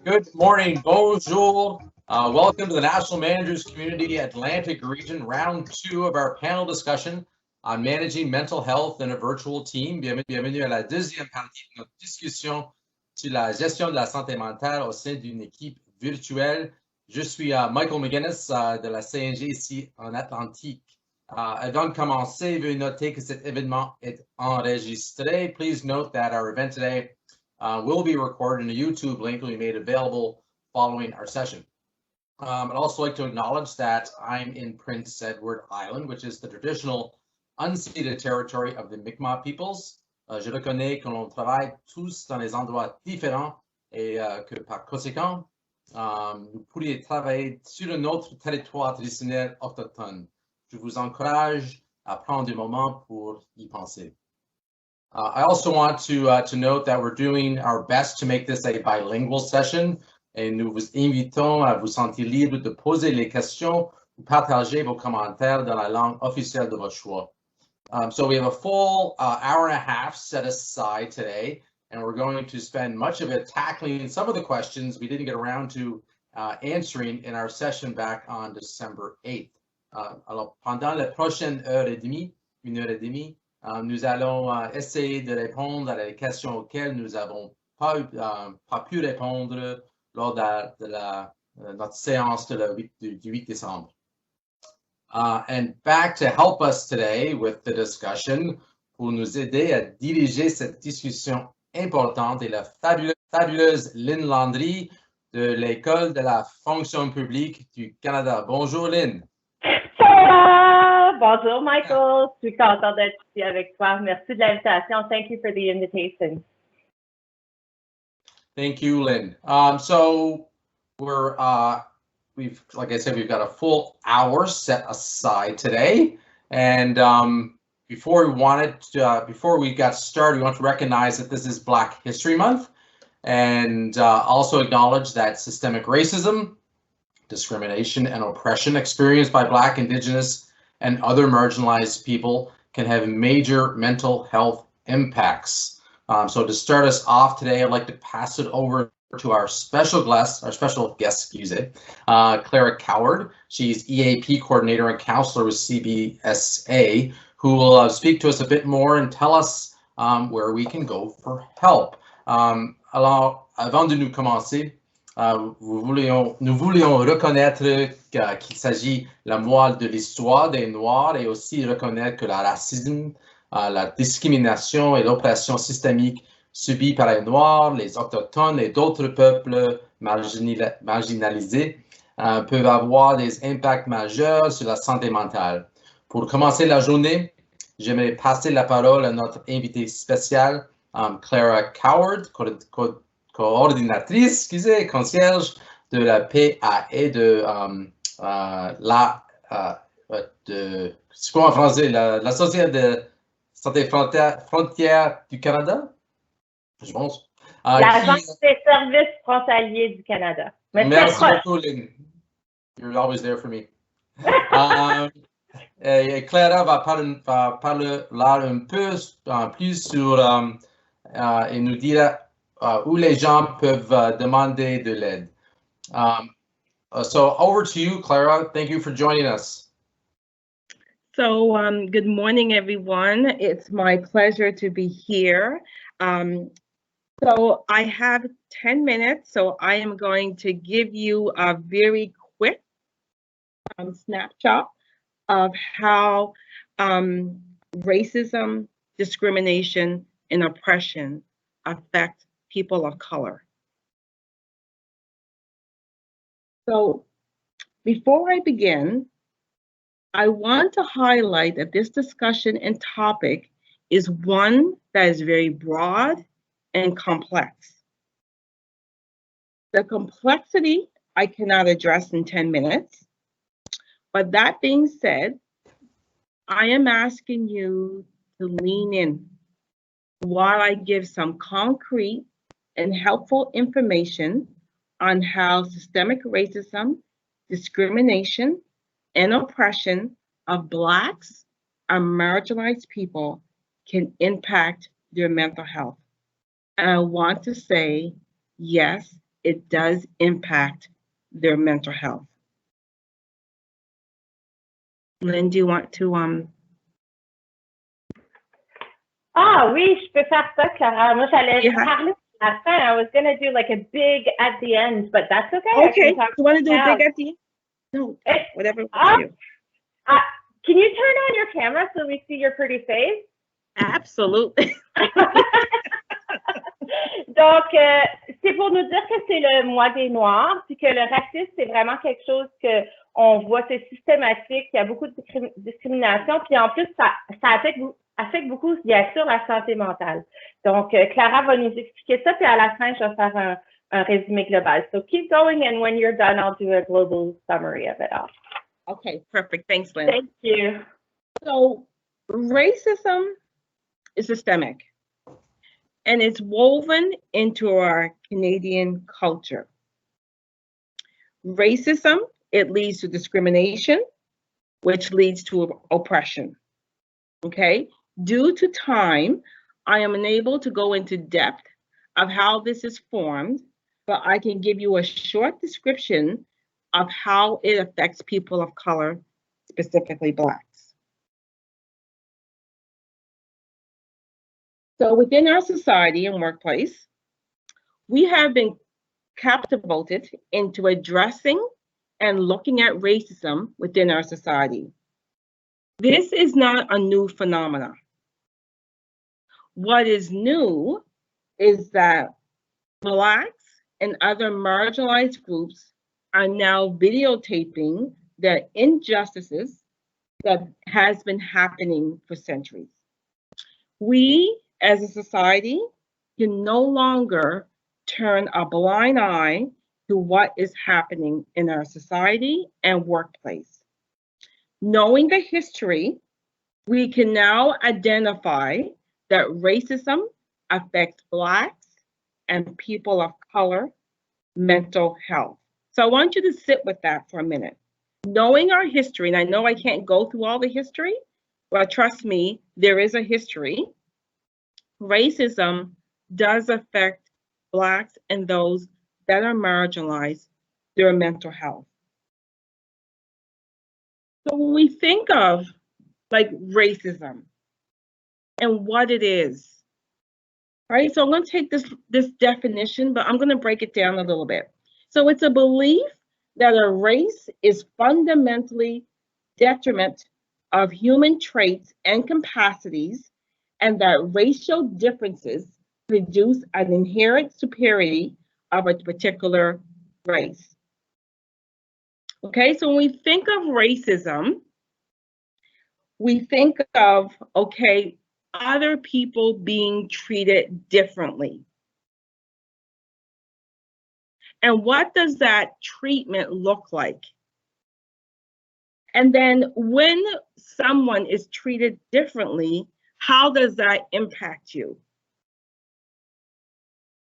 Good morning, bonjour. Welcome to the National Managers Community Atlantic Region, round 2 of our panel discussion on managing mental health in a virtual team. Bienvenue à la deuxième partie de notre discussion sur la gestion de la santé mentale au sein d'une équipe virtuelle. Je suis Michael McGuinness de la CNG ici en Atlantique. Avant de commencer, veuillez noter que cet événement est enregistré. Please note that our event today will be recorded and a YouTube link will be made available following our session. I'd also like to acknowledge that I'm in Prince Edward Island, which is the traditional unceded territory of the Mi'kmaq peoples. Je reconnais que l'on travaille tous dans des endroits différents et que par conséquent, vous pourriez travailler sur notre territoire traditionnel autochtone. Je vous encourage à prendre un moment pour y penser. I also want to note that we're doing our best to make this a bilingual session, et nous vous invitons à vous sentir libre de poser les questions ou partager vos commentaires dans la langue officielle de votre choix. So we have a full hour and a half set aside today, and we're going to spend much of it tackling some of the questions we didn't get around to answering in our session back on December 8th. Alors, pendant la prochaine heure et demie, nous allons essayer de répondre à les questions auxquelles nous n'avons pas pu répondre lors de notre séance du 8 décembre. And back to help us today with the discussion, pour nous aider à diriger cette discussion importante, est la fabuleuse Lynn Landry de l'École de la fonction publique du Canada. Bonjour Lynn. Bonjour Michael, je suis content d'être ici avec toi. Merci de l'invitation. Thank you for the invitation. Thank you, Lynn. So we're like I said, we've got a full hour set aside today, and before we got started, we want to recognize that this is Black History Month, and also acknowledge that systemic racism, discrimination, and oppression experienced by Black, Indigenous, and other marginalized people can have major mental health impacts. So to start us off today, I'd like to pass it over to our special guest, Clara Coward. She's EAP coordinator and counselor with CBSA, who will speak to us a bit more and tell us where we can go for help. Alors, avant de nous commencer, nous voulions reconnaître qu'il s'agit la moelle de l'histoire des Noirs et aussi reconnaître que le racisme, la discrimination et l'oppression systémique subie par les Noirs, les Autochtones et d'autres peuples marginalisés peuvent avoir des impacts majeurs sur la santé mentale. Pour commencer la journée, j'aimerais passer la parole à notre invitée spéciale, Clara Coward, coordinatrice, concierge de la PAE c'est quoi en français, la Société de santé frontière du Canada, je pense. L'Agence des services frontaliers du Canada. Merci beaucoup, Lynn. You're always there for me. Clara va parler là un peu plus sur et nous dire où les gens peuvent demander de l'aide. So over to you, Clara. Thank you for joining us. So good morning, everyone. It's my pleasure to be here. So I have 10 minutes, so I am going to give you a very quick snapshot of how racism, discrimination, and oppression affect people of color. So before I begin, I want to highlight that this discussion and topic is one that is very broad and complex. The complexity I cannot address in 10 minutes, but that being said, I am asking you to lean in while I give some concrete and helpful information on how systemic racism, discrimination, and oppression of Blacks or marginalized people can impact their mental health. And I want to say, yes, it does impact their mental health. Lynn, do you want to Ah oui, je peux faire ça, Clara. Moi, j'allais Yeah. parler à la fin. I was going to do like a big at the end, but that's okay. I Okay, can talk you want to do a now. big at the end? No, whatever works Ah. for you. Can you turn on your camera so we see your pretty face? Absolutely. Donc, c'est pour nous dire que c'est le mois des Noirs, puis que le racisme, c'est vraiment quelque chose qu'on voit, c'est systématique, il y a beaucoup de discrimination, puis en plus, ça affecte beaucoup, bien sûr, la santé mentale. Donc, Clara va nous expliquer ça, puis à la fin, je vais faire un résumé global. So keep going, and when you're done, I'll do a global summary of it all. Okay, perfect. Thanks, Lynn. Thank you. So, racism is systemic, and it's woven into our Canadian culture. Racism, it leads to discrimination, which leads to oppression. Okay? Due to time, I am unable to go into depth of how this is formed, but I can give you a short description of how it affects people of color, specifically Blacks. So within our society and workplace, we have been catapulted into addressing and looking at racism within our society. This is not a new phenomenon. What is new is that Blacks and other marginalized groups are now videotaping the injustices that has been happening for centuries. We, as a society, can no longer turn a blind eye to what is happening in our society and workplace. Knowing the history, we can now identify that racism affects Blacks and people of color mental health. So I want you to sit with that for a minute. Knowing our history, and I know I can't go through all the history, but trust me, there is a history. Racism does affect Blacks and those that are marginalized, their mental health. So when we think of like racism and what it is, right? So I'm going to take this definition, but I'm going to break it down a little bit. So it's a belief that a race is fundamentally detriment of human traits and capacities, and that racial differences produce an inherent superiority of a particular race. Okay, so when we think of racism, we think of, okay, other people being treated differently. And what does that treatment look like? And then when someone is treated differently, how does that impact you?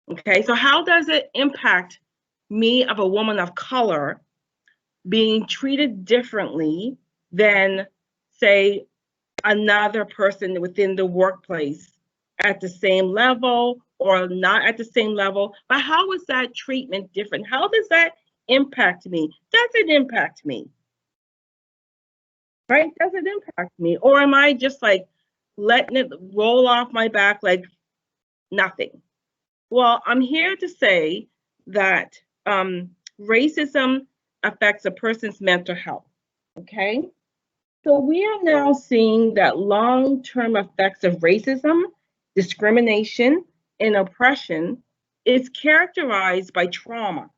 Okay, so how does it impact me, of a woman of color, being treated differently than, say, another person within the workplace at the same level or not at the same level? But how is that treatment different? How does that impact me? Does it impact me? Right? Does it impact me? Or am I just like letting it roll off my back like nothing? Well, I'm here to say that racism affects a person's mental health, okay? So we are now seeing that long-term effects of racism, discrimination, and oppression is characterized by trauma.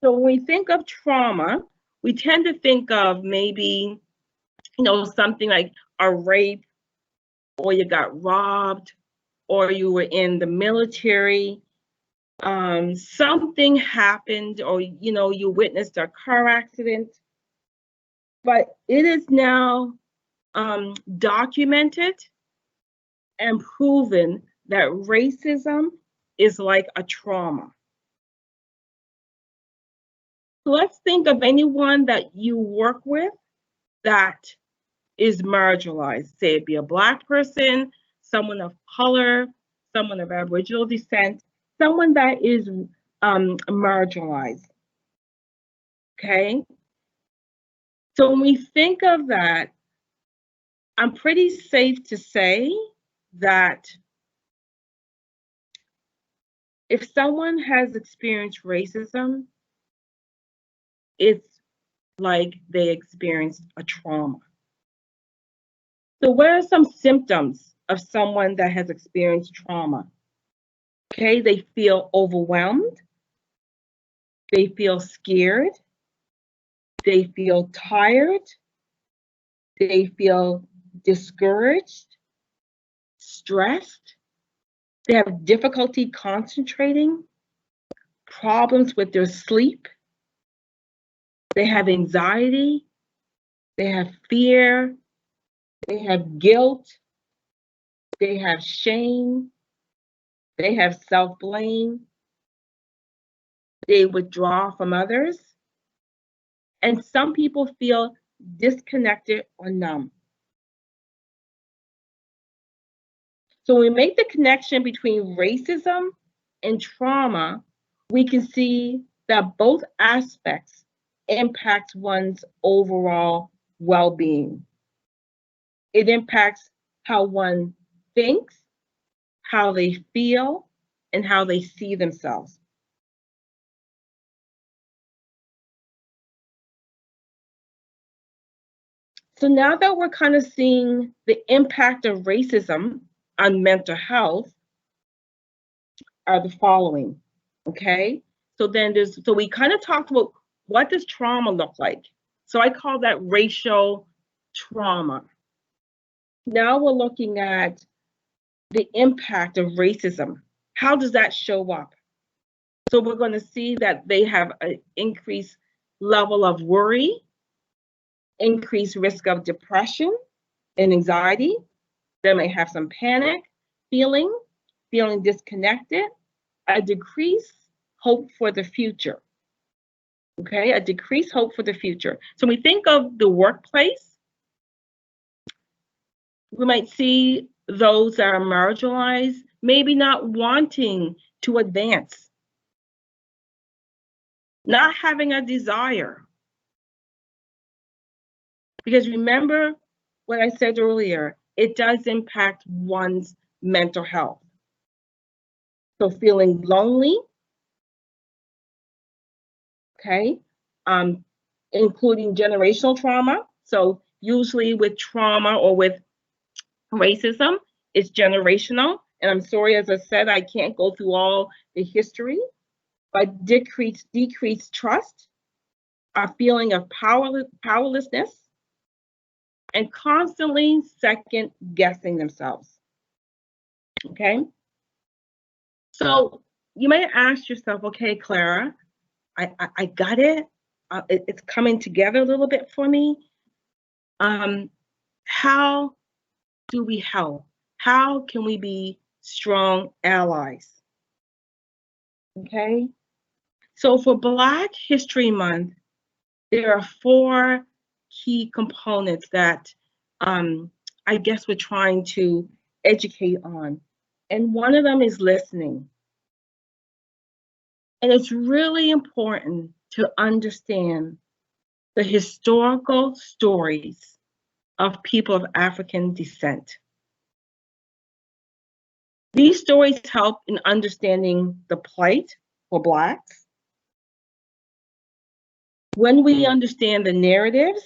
So when we think of trauma, we tend to think of maybe, something like a rape, or you got robbed, or you were in the military, something happened, or you witnessed a car accident. But it is now documented and proven that racism is like a trauma. So let's think of anyone that you work with that is marginalized. Say it be a Black person, someone of color, someone of Aboriginal descent, someone that is marginalized. Okay? So when we think of that, I'm pretty safe to say that if someone has experienced racism, it's like they experienced a trauma. So what are some symptoms of someone that has experienced trauma? Okay, they feel overwhelmed, they feel scared, they feel tired, they feel discouraged, stressed, they have difficulty concentrating, problems with their sleep, they have anxiety, they have fear, they have guilt, they have shame, they have self-blame, they withdraw from others, and some people feel disconnected or numb. So when we make the connection between racism and trauma, we can see that both aspects impact one's overall well-being. It impacts how one thinks, how they feel, and how they see themselves. So now that we're kind of seeing the impact of racism on mental health are the following, okay? So we kind of talked about what does trauma look like? So I call that racial trauma. Now we're looking at the impact of racism. How does that show up? So we're going to see that they have an increased level of worry, increased risk of depression and anxiety. They may have some panic, feeling disconnected, a decreased hope for the future. Okay, a decreased hope for the future. So when we think of the workplace, we might see those that are marginalized, maybe not wanting to advance, not having a desire. Because remember what I said earlier, it does impact one's mental health. So feeling lonely, okay, including generational trauma. So usually with trauma or with racism, it's generational. And I'm sorry, as I said, I can't go through all the history, but decreased trust, a feeling of powerlessness, and constantly second guessing themselves. Okay? So you may ask yourself, okay, Clara, I got it. It's coming together a little bit for me. How do we help? How can we be strong allies? Okay? So for Black History Month, there are 4 key components that I guess we're trying to educate on. And one of them is listening. And it's really important to understand the historical stories of people of African descent. These stories help in understanding the plight for Blacks. When we understand the narratives,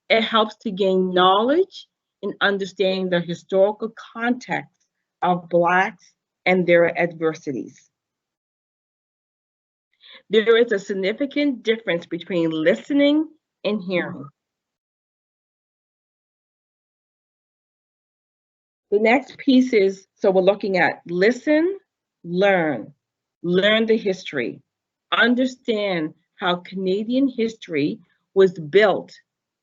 it helps to gain knowledge in understanding the historical context of Blacks and their adversities. There is a significant difference between listening and hearing. The next piece is, so we're looking at listen, learn the history, understand how Canadian history was built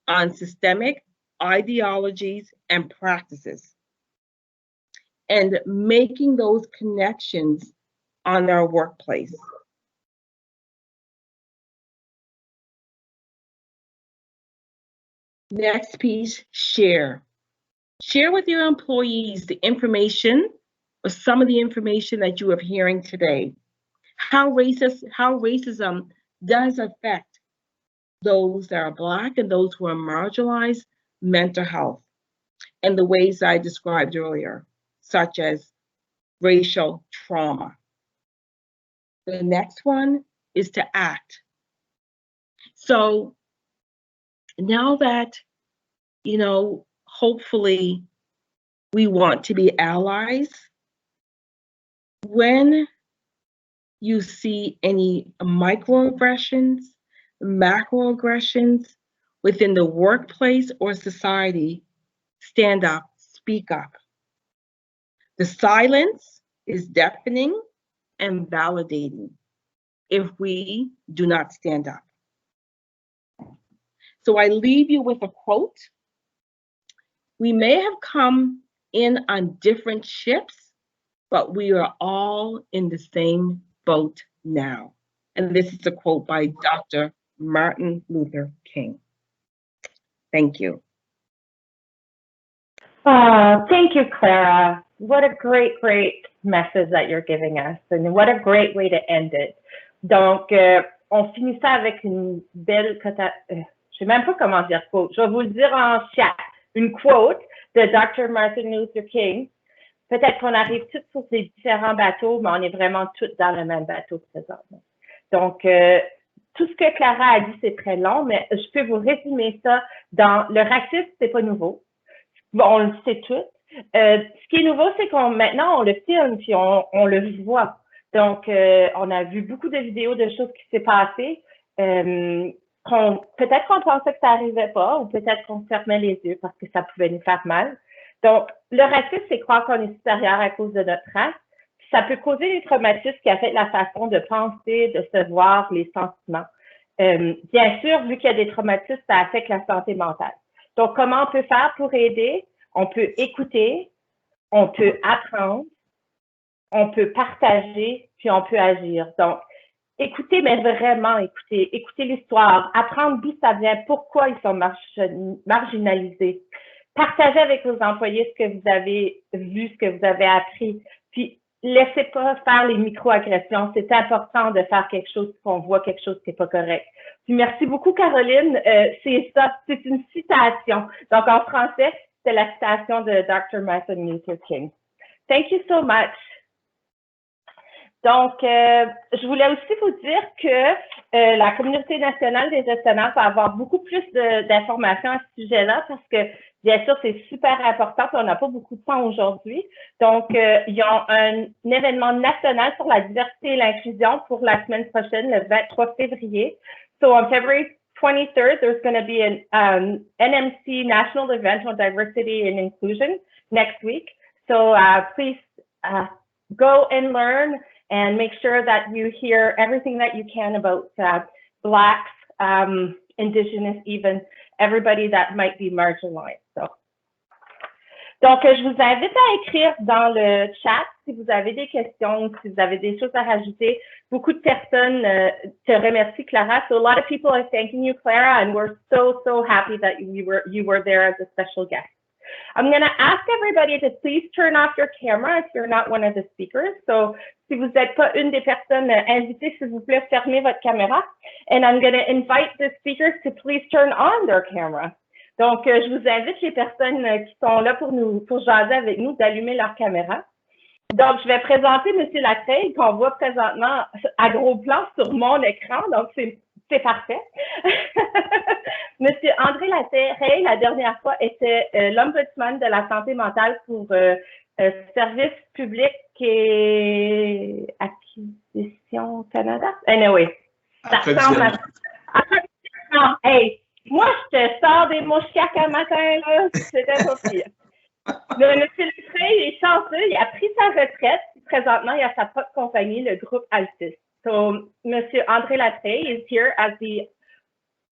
on systemic ideologies and practices, and making those connections on our workplace. Next piece, share. Share with your employees the information or some of the information that you are hearing today. How racism does affect those that are Black and those who are marginalized, mental health, and the ways I described earlier, such as racial trauma. The next one is to act. So now that, hopefully we want to be allies, when you see any microaggressions, macroaggressions within the workplace or society, stand up, speak up. The silence is deafening and validating if we do not stand up. So I leave you with a quote. We may have come in on different ships, but we are all in the same boat now. And this is a quote by Dr. Martin Luther King. Thank you. Thank you, Clara. What a great message that you're giving us, and what a great way to end it. Donc, on finit ça avec une belle, je sais même pas comment dire quote. Je vais vous le dire en chat. Une quote de Dr. Martin Luther King. Peut-être qu'on arrive tous sur des différents bateaux, mais on est vraiment tous dans le même bateau présentement. Donc, tout ce que Clara a dit, c'est très long, mais je peux vous résumer ça dans le racisme, c'est pas nouveau. Bon, on le sait tous. Ce qui est nouveau, c'est qu'on maintenant on le filme puis on le voit. Donc, on a vu beaucoup de vidéos de choses qui s'est passées. Peut-être qu'on pensait que ça n'arrivait pas, ou peut-être qu'on fermait les yeux parce que ça pouvait nous faire mal. Donc, le racisme, c'est croire qu'on est supérieur à cause de notre race. Puis ça peut causer des traumatismes qui affectent la façon de penser, de se voir, les sentiments. Bien sûr, vu qu'il y a des traumatismes, ça affecte la santé mentale. Donc, comment on peut faire pour aider? On peut écouter, on peut apprendre, on peut partager, puis on peut agir. Donc, écoutez, mais vraiment écouter l'histoire, apprendre d'où ça vient, pourquoi ils sont marginalisés. Partagez avec vos employés ce que vous avez vu, ce que vous avez appris. Puis, laissez pas faire les microagressions. C'est important de faire quelque chose qu'on voit quelque chose qui n'est pas correct. Puis, merci beaucoup, Caroline. C'est ça, c'est une citation. Donc, en français, c'est la citation de Dr. Martin Luther King. Thank you so much. Donc, je voulais aussi vous dire que la communauté nationale des gestionnaires va avoir beaucoup plus d'informations à ce sujet-là parce que, bien sûr, c'est super important et on n'a pas beaucoup de temps aujourd'hui. Donc, il y a un événement national sur la diversité et l'inclusion pour la semaine prochaine, le 23 février. So, on February 23rd, there's going to be an NMC national event on diversity and inclusion next week. So, please go and learn and make sure that you hear everything that you can about Blacks, Indigenous, even everybody that might be marginalized. So. Donc, je vous invite à écrire dans le chat si vous avez des questions, si vous avez des choses à rajouter. Beaucoup de personnes te remercient, Clara. So a lot of people are thanking you, Clara, and we're so happy that you were there as a special guest. I'm going to ask everybody to please turn off your camera if you're not one of the speakers. So, si vous n'êtes pas une des personnes invitées, s'il vous plaît, fermez votre caméra. And I'm going to invite the speakers to please turn on their camera. Donc, je vous invite les personnes qui sont là pour jaser avec nous d'allumer leur caméra. Donc, je vais présenter M. Latreille qu'on voit présentement à gros plan sur mon écran. Donc, c'est parfait. Monsieur André Latreille, la dernière fois, était l'ombudsman de la santé mentale pour Service public et Acquisition Canada. Anyway, ça ressemble à... Hey, moi, je te sors des mouches caca matin, là. C'était pas pire. Le monsieur Latreille est chanceux, il a pris sa retraite. Présentement, il a sa propre compagnie, le groupe Altis. So, Monsieur André Latreille is here as the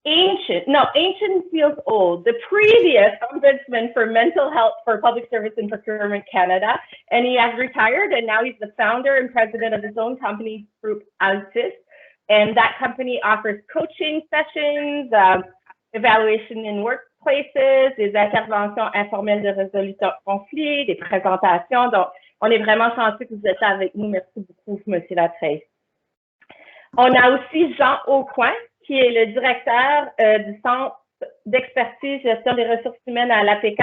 ancient feels old, the previous ombudsman for mental health for Public Service and Procurement Canada, and he has retired, and now he's the founder and president of his own company group, Altis, and that company offers coaching sessions, evaluation in workplaces, des interventions informelles de résolution de conflits, des présentations. Donc, on est vraiment chanceux que vous êtes là avec nous. Merci beaucoup, M. Latreille. On a aussi Jean Aucoin, qui est le directeur du Centre d'expertise gestion des ressources humaines à l'APK.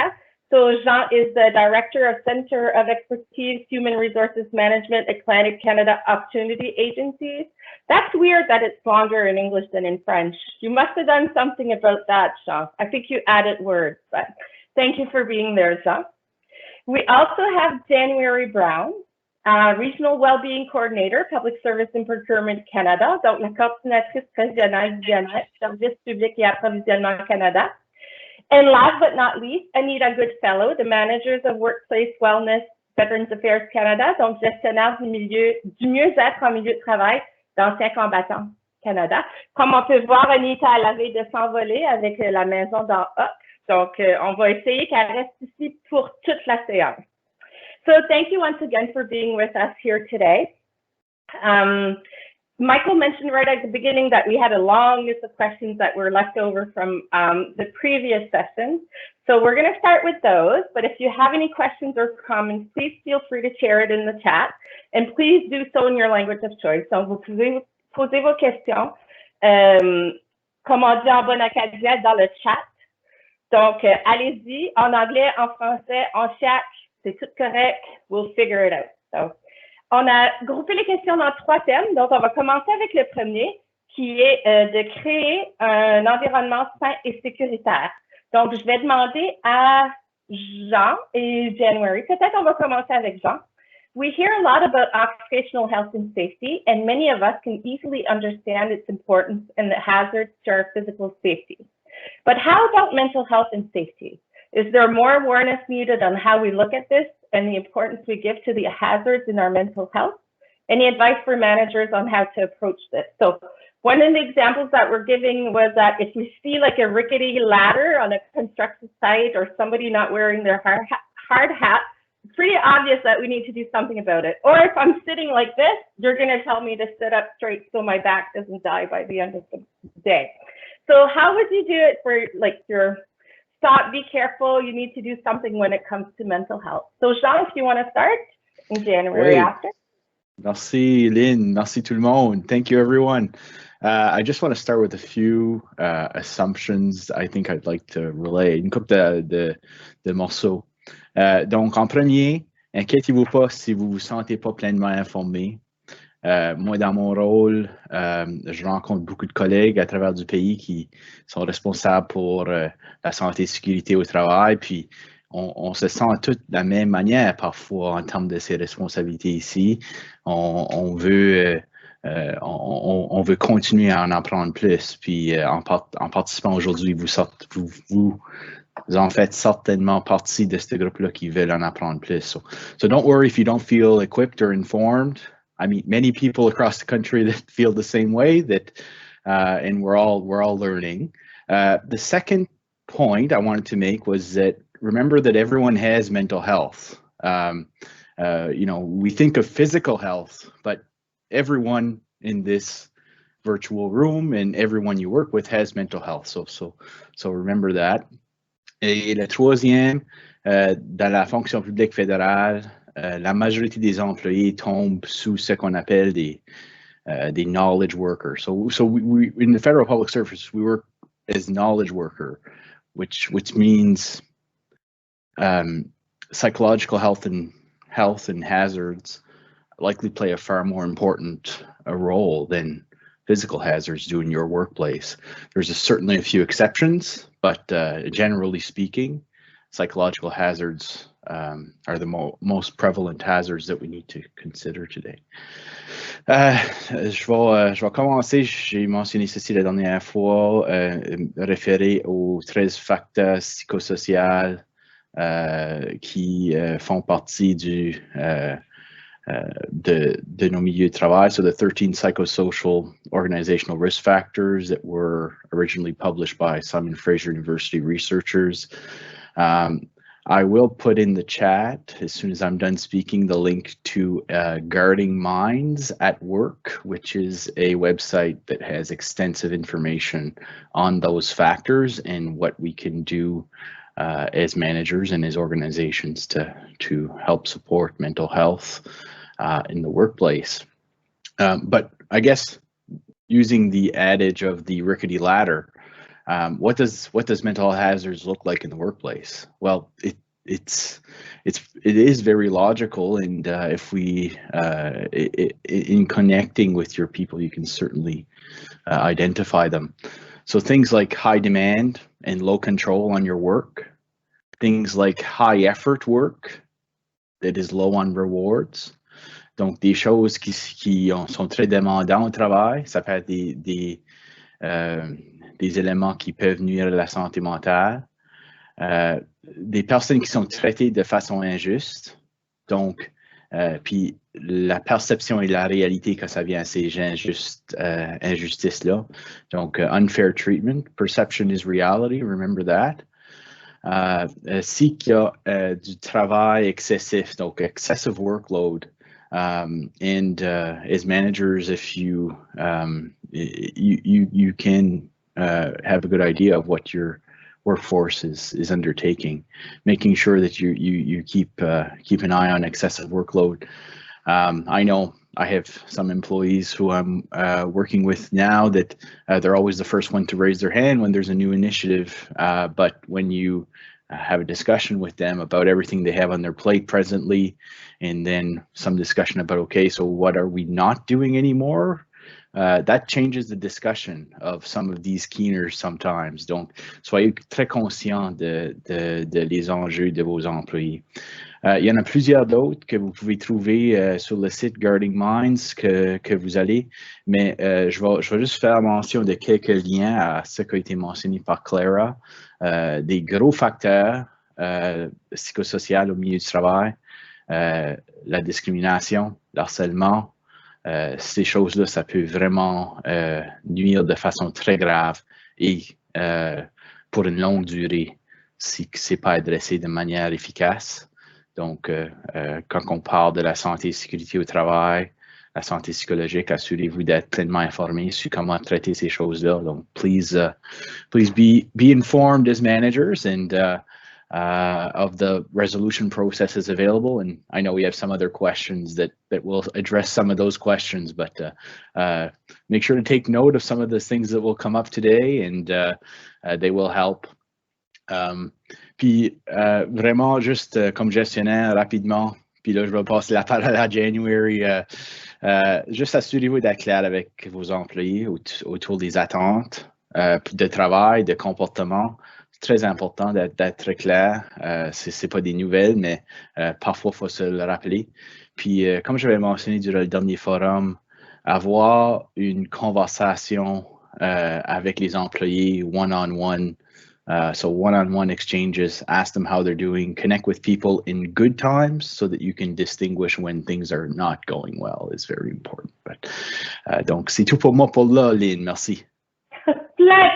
So Jean is the Director of Center of Expertise Human Resources Management Atlantic Canada Opportunity Agencies. That's weird that it's longer in English than in French. You must have done something about that, Jean. I think you added words, but thank you for being there, Jean. We also have January Brown, Regional Wellbeing Coordinator, Public Service and Procurement Canada, donc la coordinatrice régionale du bien-être, Service public et approvisionnement Canada. And last but not least, Anita Goodfellow, the Managers of Workplace Wellness, Veterans Affairs Canada, donc gestionnaire du mieux-être en milieu de travail d'Anciens combattants Canada. Comme on peut voir, Anita a la veille de s'envoler avec la maison d'en haut. Donc, on va essayer qu'elle reste ici pour toute la séance. So thank you once again for being with us here today. Michael mentioned right at the beginning that we had a long list of questions that were left over from the previous sessions. So we're going to start with those, but if you have any questions or comments, please feel free to share it in the chat, and please do so in your language of choice. Donc, vous pouvez poser vos questions, comme on dit en bon acadien, dans le chat. Donc, allez-y, en anglais, en français, en chat, c'est tout correct. We'll figure it out. So, on a groupé les questions dans 3 thèmes. Donc, on va commencer avec le premier, qui est de créer un environnement sain et sécuritaire. Donc, je vais demander à Jean et January. Peut-être on va commencer avec Jean. We hear a lot about occupational health and safety, and many of us can easily understand its importance and the hazards to our physical safety. But how about mental health and safety? Is there more awareness needed on how we look at this and the importance we give to the hazards in our mental health? Any advice for managers on how to approach this? So one of the examples that we're giving was that if we see like a rickety ladder on a construction site or somebody not wearing their hard hat, it's pretty obvious that we need to do something about it. Or if I'm sitting like this, you're going to tell me to sit up straight so my back doesn't die by the end of the day. So how would you do it for like your stop, be careful, you need to do something when it comes to mental health? So Jean, if you want to start, in January after. Merci Lynn, merci tout le monde. Thank you everyone. I just want to start with a few assumptions I think I'd like to relay. Une couple de morceaux. Donc en premier, inquiétez-vous pas si vous vous sentez pas pleinement informé. Moi, dans mon rôle, je rencontre beaucoup de collègues à travers du pays qui sont responsables pour la santé et sécurité au travail, puis on se sent tous de la même manière parfois en termes de ces responsabilités ici. On veut continuer à en apprendre plus, puis en participant aujourd'hui, vous en faites certainement partie de ce groupe-là qui veulent en apprendre plus. So don't worry if you don't feel equipped or informed. I meet many people across the country that feel the same way, and we're all learning. The second point I wanted to make was that remember that everyone has mental health. We think of physical health, but everyone in this virtual room and everyone you work with has mental health. So remember that. Et le troisième, dans la fonction publique fédérale, la majorité des employés tombent sous ce qu'on appelle des knowledge workers. So we in the federal public service, we work as knowledge worker, which means psychological health and hazards likely play a far more important role than physical hazards do in your workplace. There's certainly a few exceptions, but generally speaking, psychological hazards are the most prevalent hazards that we need to consider today. Je vais commencer, j'ai mentionné ceci la dernière fois, référé aux 13 facteurs psychosociaux qui font partie de nos milieux de travail. So the 13 psychosocial organizational risk factors that were originally published by Simon Fraser University researchers. I will put in the chat as soon as I'm done speaking the link to Guarding Minds at Work, which is a website that has extensive information on those factors and what we can do as managers and as organizations to help support mental health in the workplace. But I guess using the adage of the rickety ladder, what does mental hazards look like in the workplace? Well, it is very logical, and if we in connecting with your people, you can certainly identify them. So things like high demand and low control on your work, things like high effort work that is low on rewards. Donc des choses qui sont très demandantes au travail, ça peut être des éléments qui peuvent nuire à la santé mentale. Des personnes qui sont traitées de façon injuste. Donc, puis la perception et la réalité quand ça vient à ces injustices-là. Donc, unfair treatment, perception is reality, remember that. Si qu'il y a du travail excessif, donc excessive workload, and as managers, if you can have a good idea of what your workforce is undertaking, making sure that you keep an eye on excessive workload. I know I have some employees who I'm working with now that they're always the first one to raise their hand when there's a new initiative, but when you have a discussion with them about everything they have on their plate presently, and then some discussion about, okay, so what are we not doing anymore? That changes the discussion of some of these keeners sometimes. Donc, soyez très conscients de les enjeux de vos employés. Il y en a plusieurs d'autres que vous pouvez trouver sur le site Guarding Minds que vous allez, mais je vais juste faire mention de quelques liens à ce qui a été mentionné par Clara. Des gros facteurs psychosociaux au milieu du travail, la discrimination, l'harcèlement, ces choses-là, ça peut vraiment nuire de façon très grave et pour une longue durée si ce n'est pas adressé de manière efficace. Donc, quand on parle de la santé et sécurité au travail, la santé psychologique, assurez-vous d'être pleinement informé sur comment traiter ces choses-là. Donc, please be informed as managers and of the resolution processes available. And I know we have some other questions that will address some of those questions, but make sure to take note of some of the things that will come up today, and they will help. Puis vraiment, juste comme gestionnaire, rapidement, puis là, je vais passer la parole à January. Juste assurez-vous d'être clair avec vos employés autour des attentes de travail, de comportement. C'est très important d'être très clair. C'est pas des nouvelles, mais parfois, il faut se le rappeler. Puis, comme j'avais mentionné durant le dernier forum, avoir une conversation avec les employés one-on-one. So one-on-one exchanges, ask them how they're doing, connect with people in good times so that you can distinguish when things are not going well is very important. But, donc, c'est tout pour moi pour là, Lynn. Merci.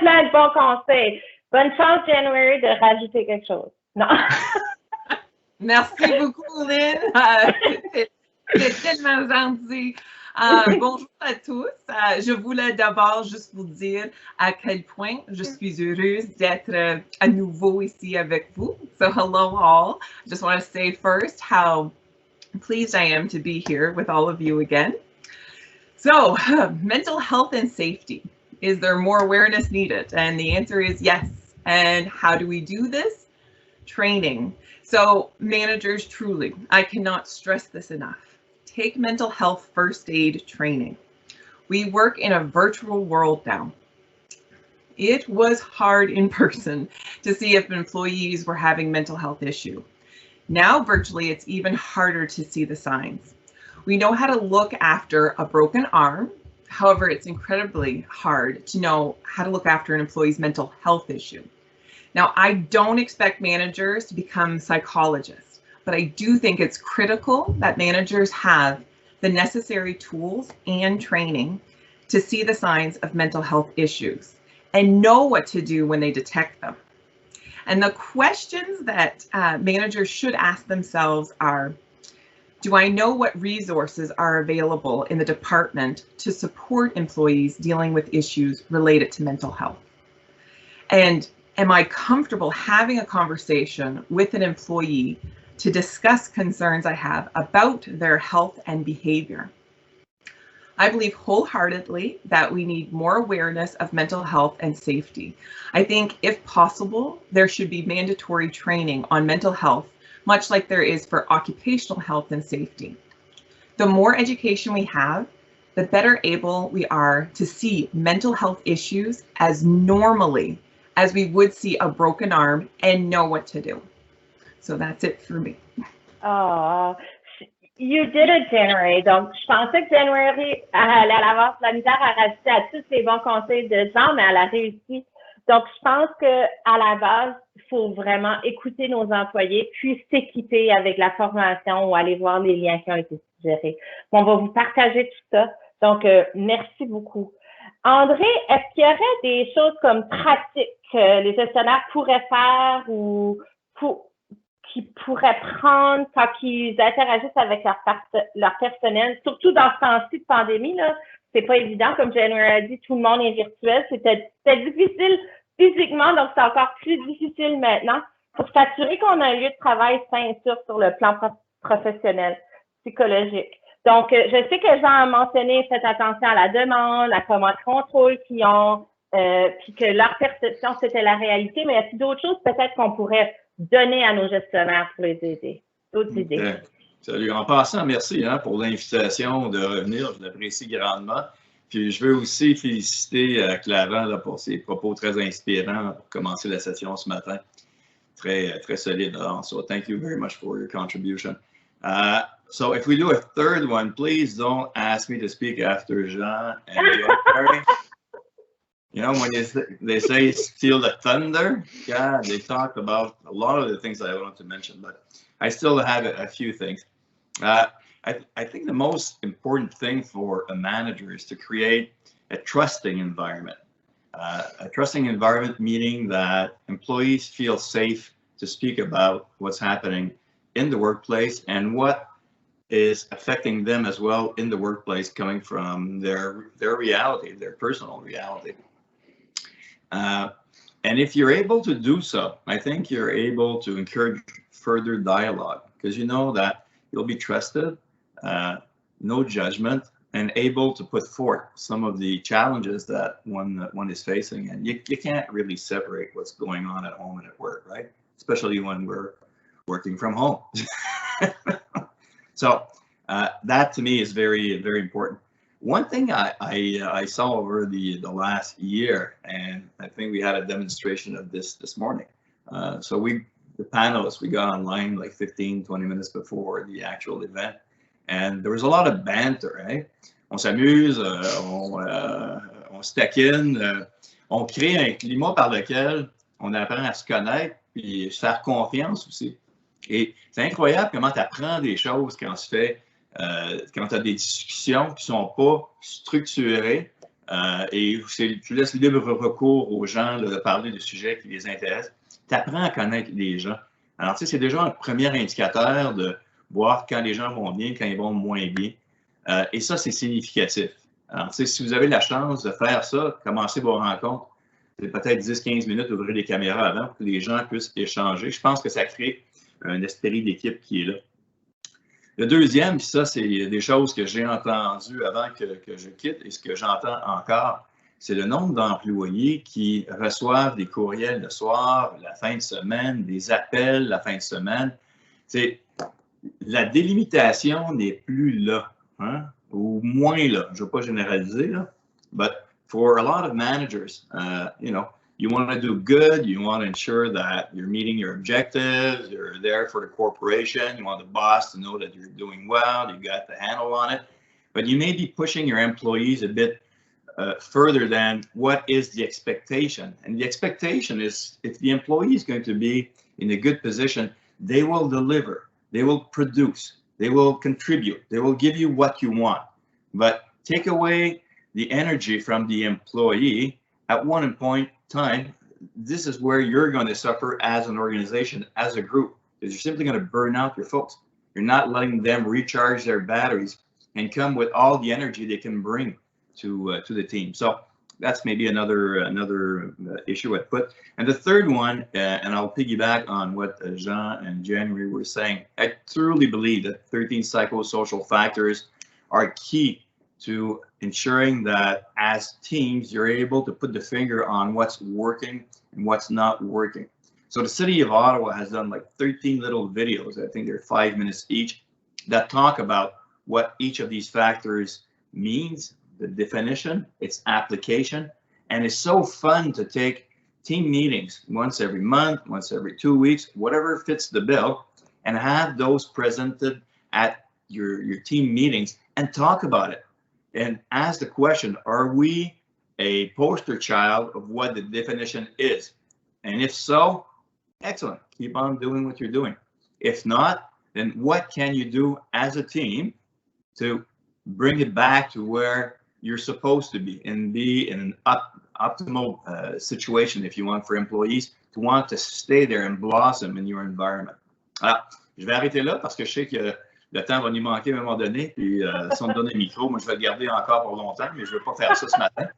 plein de bons conseils. Bonne chance, January, de rajouter quelque chose. Non. Merci beaucoup, Lynn. C'est tellement gentil. Bonjour à tous. Je voulais d'abord juste vous dire à quel point je suis heureuse d'être à nouveau ici avec vous. So hello all. Just want to say first how pleased I am to be here with all of you again. So mental health and safety. Is there more awareness needed? And the answer is yes. And how do we do this? Training. So managers, truly, I cannot stress this enough. Take mental health first aid training. We work in a virtual world now. It was hard in person to see if employees were having mental health issue. Now virtually, it's even harder to see the signs. We know how to look after a broken arm. However, it's incredibly hard to know how to look after an employee's mental health issue. Now, I don't expect managers to become psychologists, but I do think it's critical that managers have the necessary tools and training to see the signs of mental health issues and know what to do when they detect them. And the questions that managers should ask themselves are, do I know what resources are available in the department to support employees dealing with issues related to mental health? And am I comfortable having a conversation with an employee to discuss concerns I have about their health and behavior? I believe wholeheartedly that we need more awareness of mental health and safety. I think if possible, there should be mandatory training on mental health, much like there is for occupational health and safety. The more education we have, the better able we are to see mental health issues as normally as we would see a broken arm and know what to do. So that's it for me. Oh, you did it, January. Donc, je pensais que January allait avoir de la misère à rajouter à tous les bons conseils de Jean, mais elle a réussi. Donc, je pense que à la base, il faut vraiment écouter nos employés, puis s'équiper avec la formation ou aller voir les liens qui ont été suggérés. Bon, on va vous partager tout ça. Donc, merci beaucoup. André, est-ce qu'il y aurait des choses comme pratiques que les gestionnaires pourraient faire ou qu'ils pourraient prendre quand ils interagissent avec leur personnel, surtout dans ce temps-ci de pandémie, là? C'est pas évident, comme January a dit, tout le monde est virtuel. C'était difficile physiquement, donc c'est encore plus difficile maintenant pour s'assurer qu'on a un lieu de travail sain et sûr sur le plan professionnel, psychologique. Donc, je sais que Jean a mentionné, faites attention à la demande, à comment de contrôle qu'ils ont, puis que leur perception, c'était la réalité, mais est-ce d'autres choses peut-être qu'on pourrait donner à nos gestionnaires pour les aider? D'autres idées? Salut. En passant, merci pour l'invitation de revenir. Je l'apprécie grandement. Puis je veux aussi féliciter Clavent là, pour ses propos très inspirants pour commencer la session ce matin. Très, très solide. So thank you very much for your contribution. So if we do a third one, please don't ask me to speak after Jean and January. You know, when they say steal the thunder, yeah, they talked about a lot of the things that I wanted to mention, but I still have a few things. I think the most important thing for a manager is to create a trusting environment. A trusting environment meaning that employees feel safe to speak about what's happening in the workplace and what is affecting them as well in the workplace, coming from their reality, their personal reality. And if you're able to do so, I think you're able to encourage further dialogue, because you know that you'll be trusted, no judgment, and able to put forth some of the challenges that one is facing. And you can't really separate what's going on at home and at work, right? Especially when we're working from home. So that to me is very, very important. One thing I saw over the last year, and I think we had a demonstration of this morning. So the panelists, we got online like 15, 20 minutes before the actual event. And there was a lot of banter, right? On s'amuse, on se taquine, on crée un climat par lequel on apprend à se connaître puis se faire confiance aussi. Et c'est incroyable comment tu apprends des choses quand quand tu as des discussions qui ne sont pas structurées et tu laisses libre recours aux gens de parler de sujets qui les intéressent. Tu apprends à connaître les gens. Alors, tu sais, c'est déjà un premier indicateur de voir quand les gens vont bien, quand ils vont moins bien. Et ça, c'est significatif. Alors, tu sais, si vous avez la chance de faire ça, commencer vos rencontres, c'est peut-être 10-15 minutes d'ouvrir les caméras avant pour que les gens puissent échanger. Je pense que ça crée un esprit d'équipe qui est là. Le deuxième, puis ça, c'est des choses que j'ai entendues avant que je quitte et ce que j'entends encore, c'est le nombre d'employés qui reçoivent des courriels le soir, la fin de semaine, des appels la fin de semaine. C'est la délimitation n'est plus là, hein, ou moins là. Je ne veux pas généraliser, là, but for a lot of managers, you know, you want to do good, you want to ensure that you're meeting your objectives, you're there for the corporation, you want the boss to know that you're doing well, you got the handle on it, but you may be pushing your employees a bit further than what is the expectation. And the expectation is if the employee is going to be in a good position, they will deliver, they will produce, they will contribute, they will give you what you want, but take away the energy from the employee at one point in time, this is where you're going to suffer as an organization, as a group, because you're simply going to burn out your folks. You're not letting them recharge their batteries and come with all the energy they can bring to the team. So that's maybe another issue I'd put. And the third one, and I'll piggyback on what Jean and January were saying, I truly believe that 13 psychosocial factors are key to ensuring that as teams, you're able to put the finger on what's working and what's not working. So the city of Ottawa has done like 13 little videos, I think they're 5 minutes each, that talk about what each of these factors means, the definition, its application, and it's so fun to take team meetings once every month, once every 2 weeks, whatever fits the bill, and have those presented at your team meetings and talk about it and ask the question, are we a poster child of what the definition is? And if so, excellent, keep on doing what you're doing. If not, then what can you do as a team to bring it back to where you're supposed to be and be in an optimal situation, if you want, for employees to want to stay there and blossom in your environment. Alors, je vais arrêter là parce que je sais que le temps va nous manquer à un moment donné. Puis, si on me donne un micro, moi, je vais le garder encore pour longtemps, mais je ne vais pas faire ça ce matin.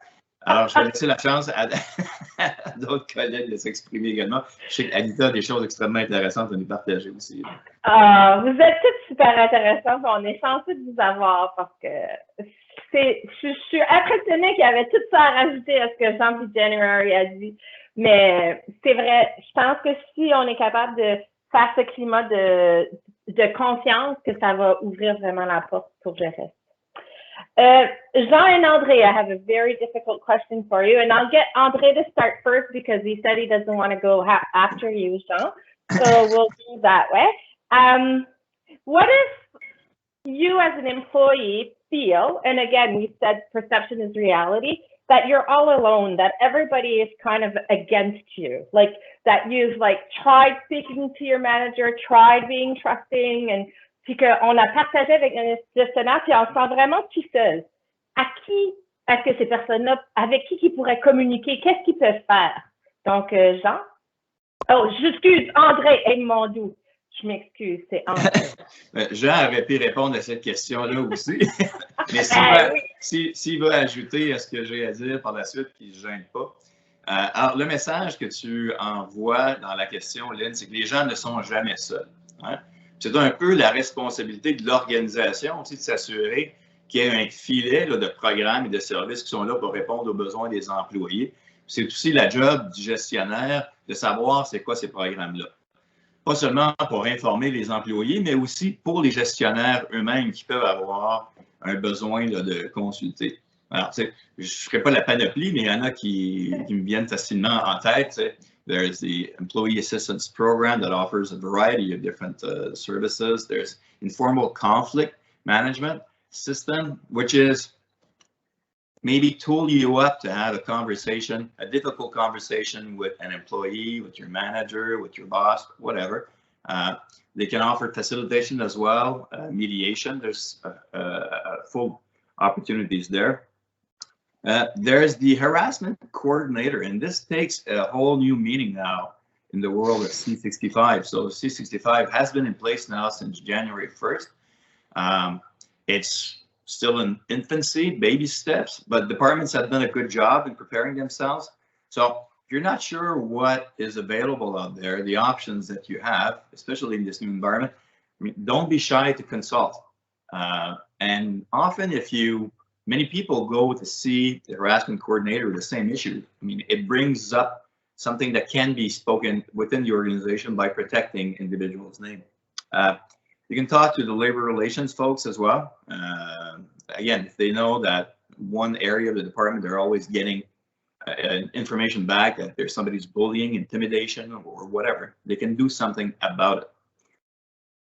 Alors, je vais laisser la chance à d'autres collègues de s'exprimer également. Je sais qu'Anita a des choses extrêmement intéressantes à nous partager aussi. Vous êtes tous super intéressants. On est chanceux de vous avoir parce que je suis impressionnée qu'il y avait tout ça à rajouter à ce que Jean et January a dit. Mais c'est vrai, je pense que si on est capable de faire ce climat de confiance, que ça va ouvrir vraiment la porte pour le reste. Jean and André, I have a very difficult question for you, and I'll get André to start first because he said he doesn't want to go after you, Jean. So we'll do that way. What if you as an employee feel, and again, we said perception is reality, that you're all alone, that everybody is kind of against you, like that you've like tried speaking to your manager, tried being trusting, and puis qu'on a partagé avec un gestionnaire, puis on se sent vraiment tout seul. À qui est-ce que ces personnes-là, avec qui pourraient communiquer? Qu'est-ce qu'ils peuvent faire? Donc, Jean? Oh, j'excuse, André, et mon doux. Je m'excuse, c'est André. Jean aurait pu répondre à cette question-là aussi. Mais s'il veut ajouter à ce que j'ai à dire par la suite, qu'il ne se gêne pas. Alors, le message que tu envoies dans la question, Lynn, c'est que les gens ne sont jamais seuls. Hein? C'est un peu la responsabilité de l'organisation aussi de s'assurer qu'il y ait un filet là, de programmes et de services qui sont là pour répondre aux besoins des employés. C'est aussi la job du gestionnaire de savoir c'est quoi ces programmes-là. Pas seulement pour informer les employés, mais aussi pour les gestionnaires eux-mêmes qui peuvent avoir un besoin là, de consulter. Alors, je ne ferai pas la panoplie, mais il y en a qui me viennent facilement en tête. There's the Employee Assistance Program that offers a variety of different services. There's Informal Conflict Management System, which is maybe tool you up to have a conversation, a difficult conversation with an employee, with your manager, with your boss, whatever. They can offer facilitation as well, mediation. There's full opportunities there. There's the harassment coordinator, and this takes a whole new meaning now in the world of C65. So C65 has been in place now since January 1st. It's still in infancy, baby steps, but departments have done a good job in preparing themselves. So if you're not sure what is available out there, the options that you have, especially in this new environment, I mean, don't be shy to consult. And often many people go to see the harassment coordinator with the same issue. I mean, it brings up something that can be spoken within the organization by protecting individuals' name. You can talk to the labor relations folks as well. Again, if they know that one area of the department, they're always getting information back that there's somebody's bullying, intimidation, or whatever, they can do something about it.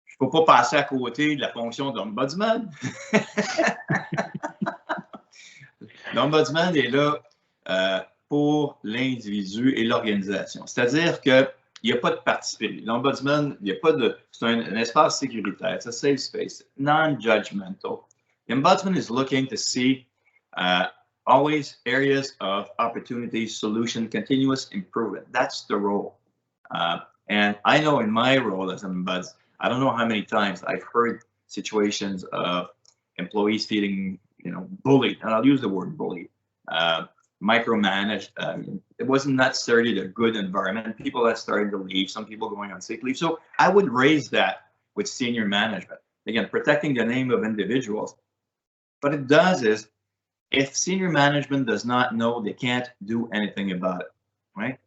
Je ne peux pas passer à côté de la fonction d'ombudsman. L'ombudsman est là pour l'individu et l'organisation. C'est-à-dire qu'il n'y a pas de parti pris. L'ombudsman, c'est un espace sécuritaire. It's a safe space, non-judgmental. The ombudsman is looking to see always areas of opportunity, solution, continuous improvement. That's the role. And I know in my role as Ombuds, I don't know how many times I've heard situations of employees feeling, bullied, and I'll use the word bullied, micromanaged. It wasn't necessarily a good environment. People that started to leave, some people going on sick leave. So I would raise that with senior management. Again, protecting the name of individuals. What it does is, if senior management does not know, they can't do anything about it, right?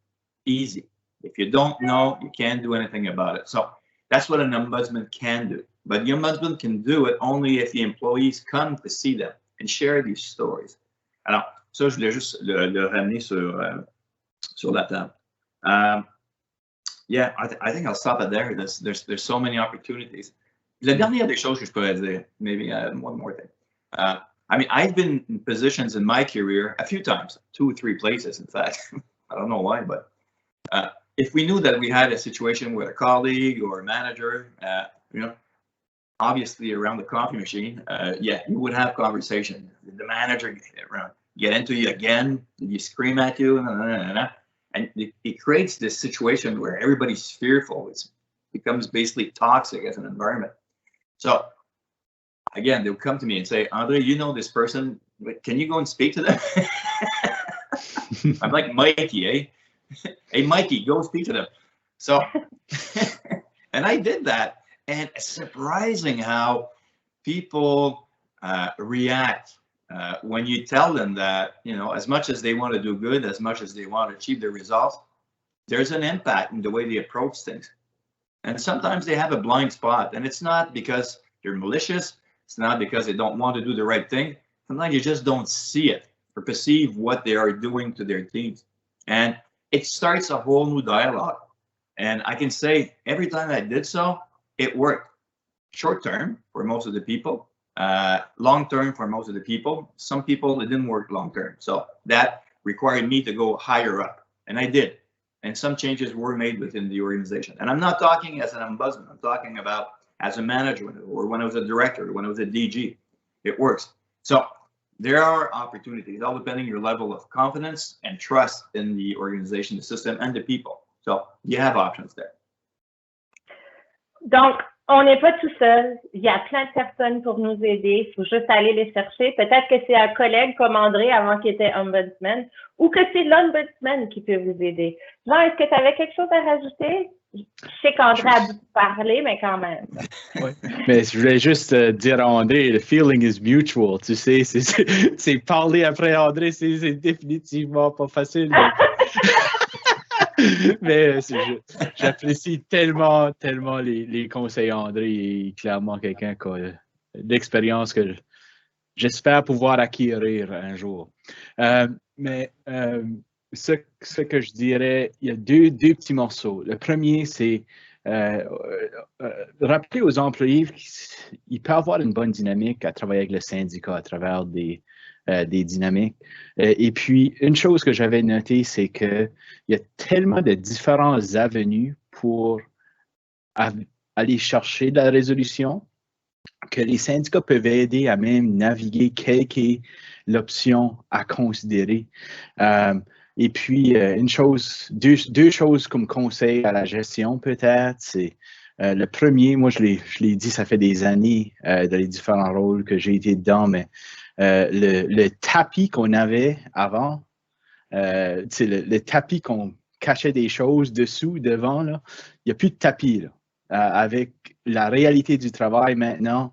Easy. If you don't know, you can't do anything about it. So that's what an ombudsman can do. But the ombudsman can do it only if the employees come to see them and share these stories. Alors, ça, je voulais juste le ramener sur la table. Yeah, I think I'll stop it there. There's so many opportunities. La dernière des choses que je pourrais dire, maybe one more thing. I mean, I've been in positions in my career a few times, 2 or 3 places, in fact. I don't know why, but if we knew that we had a situation with a colleague or a manager, obviously around the coffee machine, yeah, you would have conversation. Did the manager get into you again? Did he scream at you? And it creates this situation where everybody's fearful. It becomes basically toxic as an environment. So again, they'll come to me and say, Andre, you know this person, can you go and speak to them? I'm like, Mikey, eh? Hey, Mikey, go speak to them. So, and I did that. And it's surprising how people react when you tell them that, as much as they want to do good, as much as they want to achieve their results, there's an impact in the way they approach things. And sometimes they have a blind spot, and it's not because they're malicious. It's not because they don't want to do the right thing. Sometimes you just don't see it or perceive what they are doing to their teams. And it starts a whole new dialogue. And I can say every time I did so, it worked. Short term for most of the people, long term for most of the people. Some people, it didn't work long term. So that required me to go higher up. And I did. And some changes were made within the organization. And I'm not talking as an ombudsman. I'm talking about as a manager or when I was a director, when I was a DG. It works. So there are opportunities, all depending on your level of confidence and trust in the organization, the system, and the people. So you have options there. Donc, on n'est pas tout seul. Il y a plein de personnes pour nous aider. Il faut juste aller les chercher. Peut-être que c'est un collègue comme André avant qu'il était ombudsman ou que c'est l'ombudsman qui peut vous aider. Jean, est-ce que tu avais quelque chose à rajouter? Je sais qu'André a beaucoup parlé, mais quand même. Ouais. Mais je voulais juste dire à André, le feeling is mutual. Tu sais, c'est parler après André, c'est définitivement pas facile. Mais j'apprécie tellement les conseils André et clairement quelqu'un qui a l'expérience que j'espère pouvoir acquérir un jour. Mais ce que je dirais, il y a deux petits morceaux. Le premier, c'est rappeler aux employés qu'il peut y avoir une bonne dynamique à travailler avec le syndicat à travers des dynamiques. Et puis, une chose que j'avais notée, c'est qu'il y a tellement de différentes avenues pour aller chercher de la résolution que les syndicats peuvent aider à même naviguer quelle est l'option à considérer. Et puis, deux choses comme conseil à la gestion peut-être, c'est le premier, moi je l'ai dit, ça fait des années dans les différents rôles que j'ai été dedans, mais le tapis qu'on avait avant, le tapis qu'on cachait des choses dessous, devant, là, il n'y a plus de tapis. Là. Avec la réalité du travail maintenant,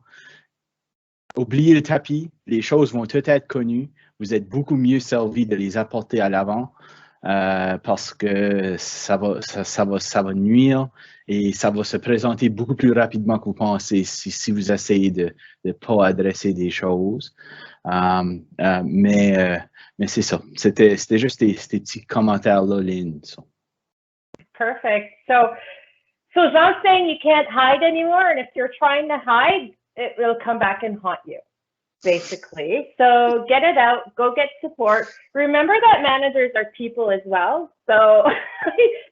oubliez le tapis, les choses vont toutes être connues, vous êtes beaucoup mieux servi de les apporter à l'avant parce que ça va nuire et ça va se présenter beaucoup plus rapidement que vous pensez si vous essayez de ne pas adresser des choses. Mais c'est ça. C'était juste ces petits commentaires-là, Lynn. So. Perfect. So Jean's saying you can't hide anymore, and if you're trying to hide, it will come back and haunt you, basically. So get it out, go get support. Remember that managers are people as well. So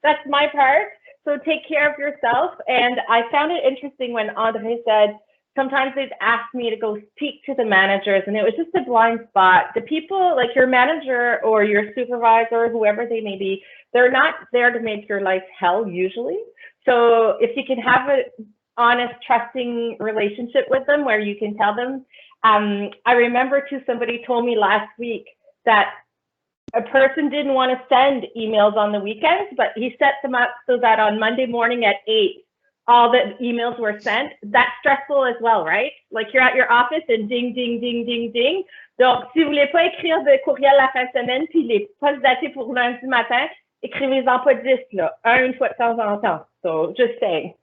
that's my part. So take care of yourself. And I found it interesting when Andre said, sometimes they'd ask me to go speak to the managers, and it was just a blind spot. The people, like your manager or your supervisor, whoever they may be, they're not there to make your life hell usually. So if you can have an honest, trusting relationship with them where you can tell them, I remember too, somebody told me last week that a person didn't want to send emails on the weekends, but he set them up so that on Monday morning at 8, all the emails were sent. That's stressful as well, right? Like you're at your office and ding, ding, ding, ding, ding. Donc, si vous voulez pas écrire de courriel la fin de semaine, puis les postes datés pour lundi matin, écrivez-en pas 10, là, une fois de temps en temps. So, just saying.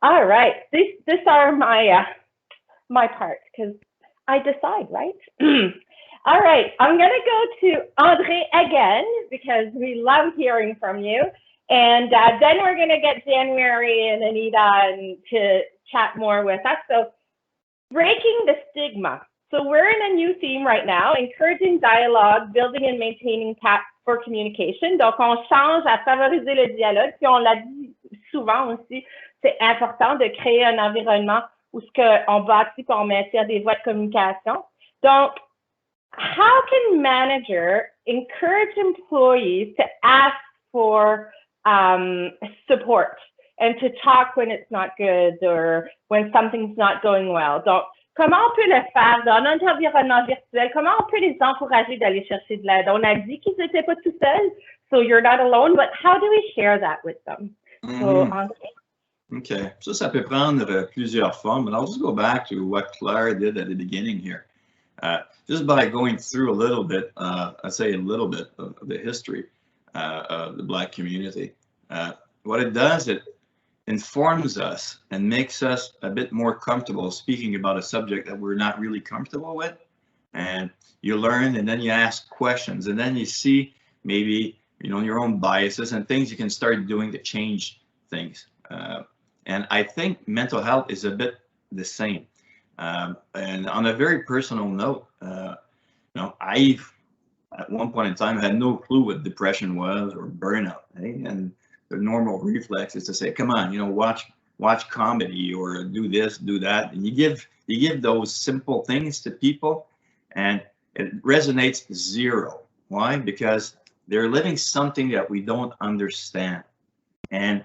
All right, these are my part, because I decide, right? All right, I'm going to go to André again, because we love hearing from you. And then we're going to get January and Anita to chat more with us. So breaking the stigma. So we're in a new theme right now, encouraging dialogue, building and maintaining paths for communication. Donc, on change à favoriser le dialogue. Puis on l'a dit souvent aussi, c'est important de créer un environnement où on bâtit et on maintient des voies de communication. Donc, how can manager encourage employees to ask for support and to talk when it's not good or when something's not going well? Donc, comment on peut le faire dans notre environnement virtuel? Comment on peut les encourager d'aller chercher de l'aide? On a dit qu'ils n'étaient pas tout seuls, so you're not alone, but how do we share that with them? So, Okay, so ça peut prendre plusieurs formes, and I'll just go back to what Claire did at the beginning here. Just by going through a little bit, I'd say a little bit of the history of the Black community. What it does, it informs us and makes us a bit more comfortable speaking about a subject that we're not really comfortable with. And you learn, and then you ask questions, and then you see maybe, you know, your own biases and things you can start doing to change things. And I think mental health is a bit the same. And on a very personal note, you know, at one point in time had no clue what depression was or burnout, right? And the normal reflex is to say, come on, you know, watch comedy or do this, do that. And you give those simple things to people and it resonates zero. Why? Because they're living something that we don't understand. And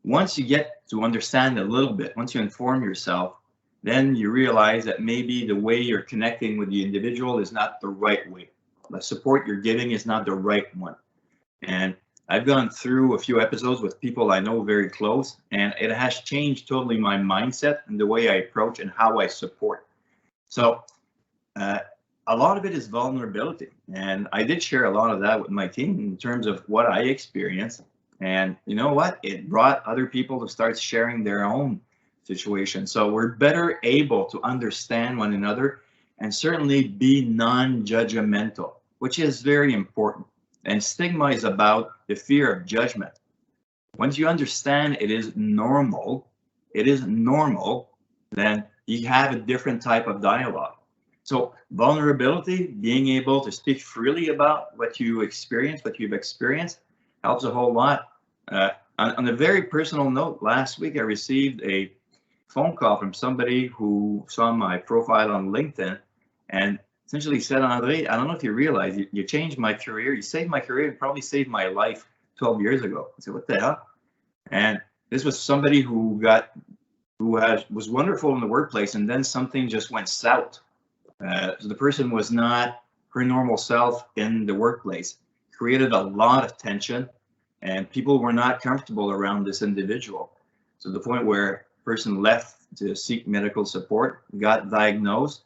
once you get to understand a little bit, once you inform yourself, then you realize that maybe the way you're connecting with the individual is not the right way. The support you're giving is not the right one. And I've gone through a few episodes with people I know very close, and it has changed totally my mindset and the way I approach and how I support. So a lot of it is vulnerability. And I did share a lot of that with my team in terms of what I experienced. And you know what? It brought other people to start sharing their own situation. So we're better able to understand one another and certainly be non-judgmental, which is very important. And stigma is about the fear of judgment. Once you understand it is normal, then you have a different type of dialogue. So vulnerability, being able to speak freely about what you experience, what you've experienced, helps a whole lot. On a very personal note, last week I received a phone call from somebody who saw my profile on LinkedIn and essentially said, André, I don't know if you realize, you changed my career, you saved my career, and probably saved my life 12 years ago. I said, what the hell? And this was somebody who was wonderful in the workplace, and then something just went south. So the person was not her normal self in the workplace, created a lot of tension, and people were not comfortable around this individual. To the point where the person left to seek medical support, got diagnosed,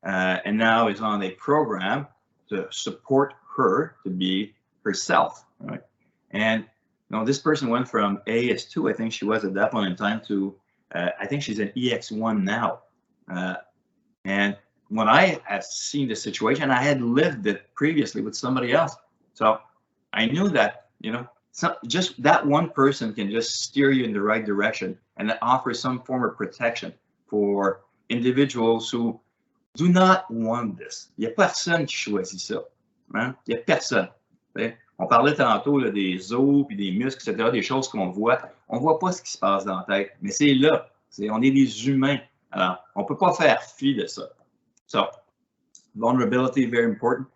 and now is on a program to support her to be herself, right? And you know, this person went from AS2, I think she was at that point in time, to I think she's an EX1 now. And when I had seen the situation, I had lived it previously with somebody else, so I knew that, you know, just that one person can just steer you in the right direction and offer some form of protection for individuals who do not want this. Il n'y a personne qui choisit ça. Hein? Il n'y a personne. On parlait tantôt là, des os, puis des muscles, etc., des choses qu'on voit. On ne voit pas ce qui se passe dans la tête, mais c'est là. On est des humains. Alors, on ne peut pas faire fi de ça. So, vulnerability, very important.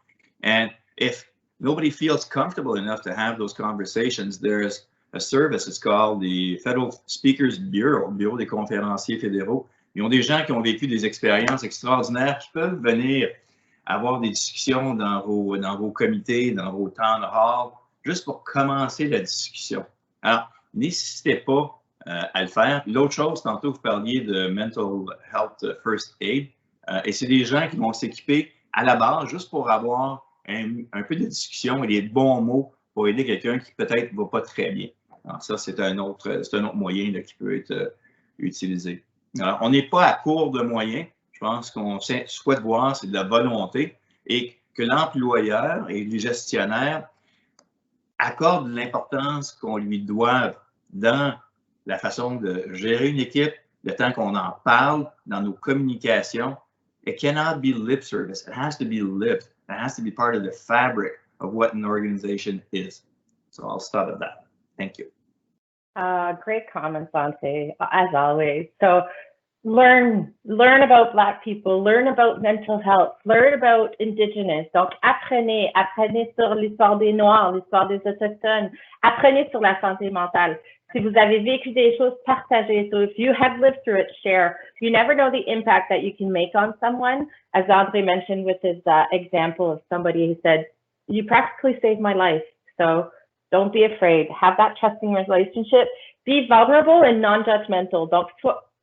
And if nobody feels comfortable enough to have those conversations, there's a service, it's called the Federal Speakers Bureau, Bureau des conférenciers fédéraux. Ils ont des gens qui ont vécu des expériences extraordinaires qui peuvent venir avoir des discussions dans vos comités, dans vos temps de hall, juste pour commencer la discussion. Alors, n'hésitez pas à le faire. L'autre chose, tantôt, vous parliez de Mental Health First Aid, et c'est des gens qui vont s'équiper à la base juste pour avoir un peu de discussion et des bons mots pour aider quelqu'un qui peut-être ne va pas très bien. Alors ça, c'est un autre moyen là, qui peut être utilisé. Alors, on n'est pas à court de moyens. Je pense qu'on souhaite voir, c'est de la volonté et que l'employeur et les gestionnaires accordent l'importance qu'on lui doit dans la façon de gérer une équipe, le temps qu'on en parle dans nos communications. It cannot be lip service. It has to be lived. It has to be part of the fabric of what an organization is. So I'll stop at that. Thank you. Great comments, Ante, as always. So learn about Black people, learn about mental health, learn about Indigenous. Donc, apprenez sur l'histoire des Noirs, l'histoire des Autochtones, apprenez sur la santé mentale. Si vous avez vécu des choses, partagez. So if you have lived through it, share. You never know the impact that you can make on someone. As Andre mentioned with his example of somebody who said, you practically saved my life. So don't be afraid. Have that trusting relationship. Be vulnerable and non-judgmental. Donc,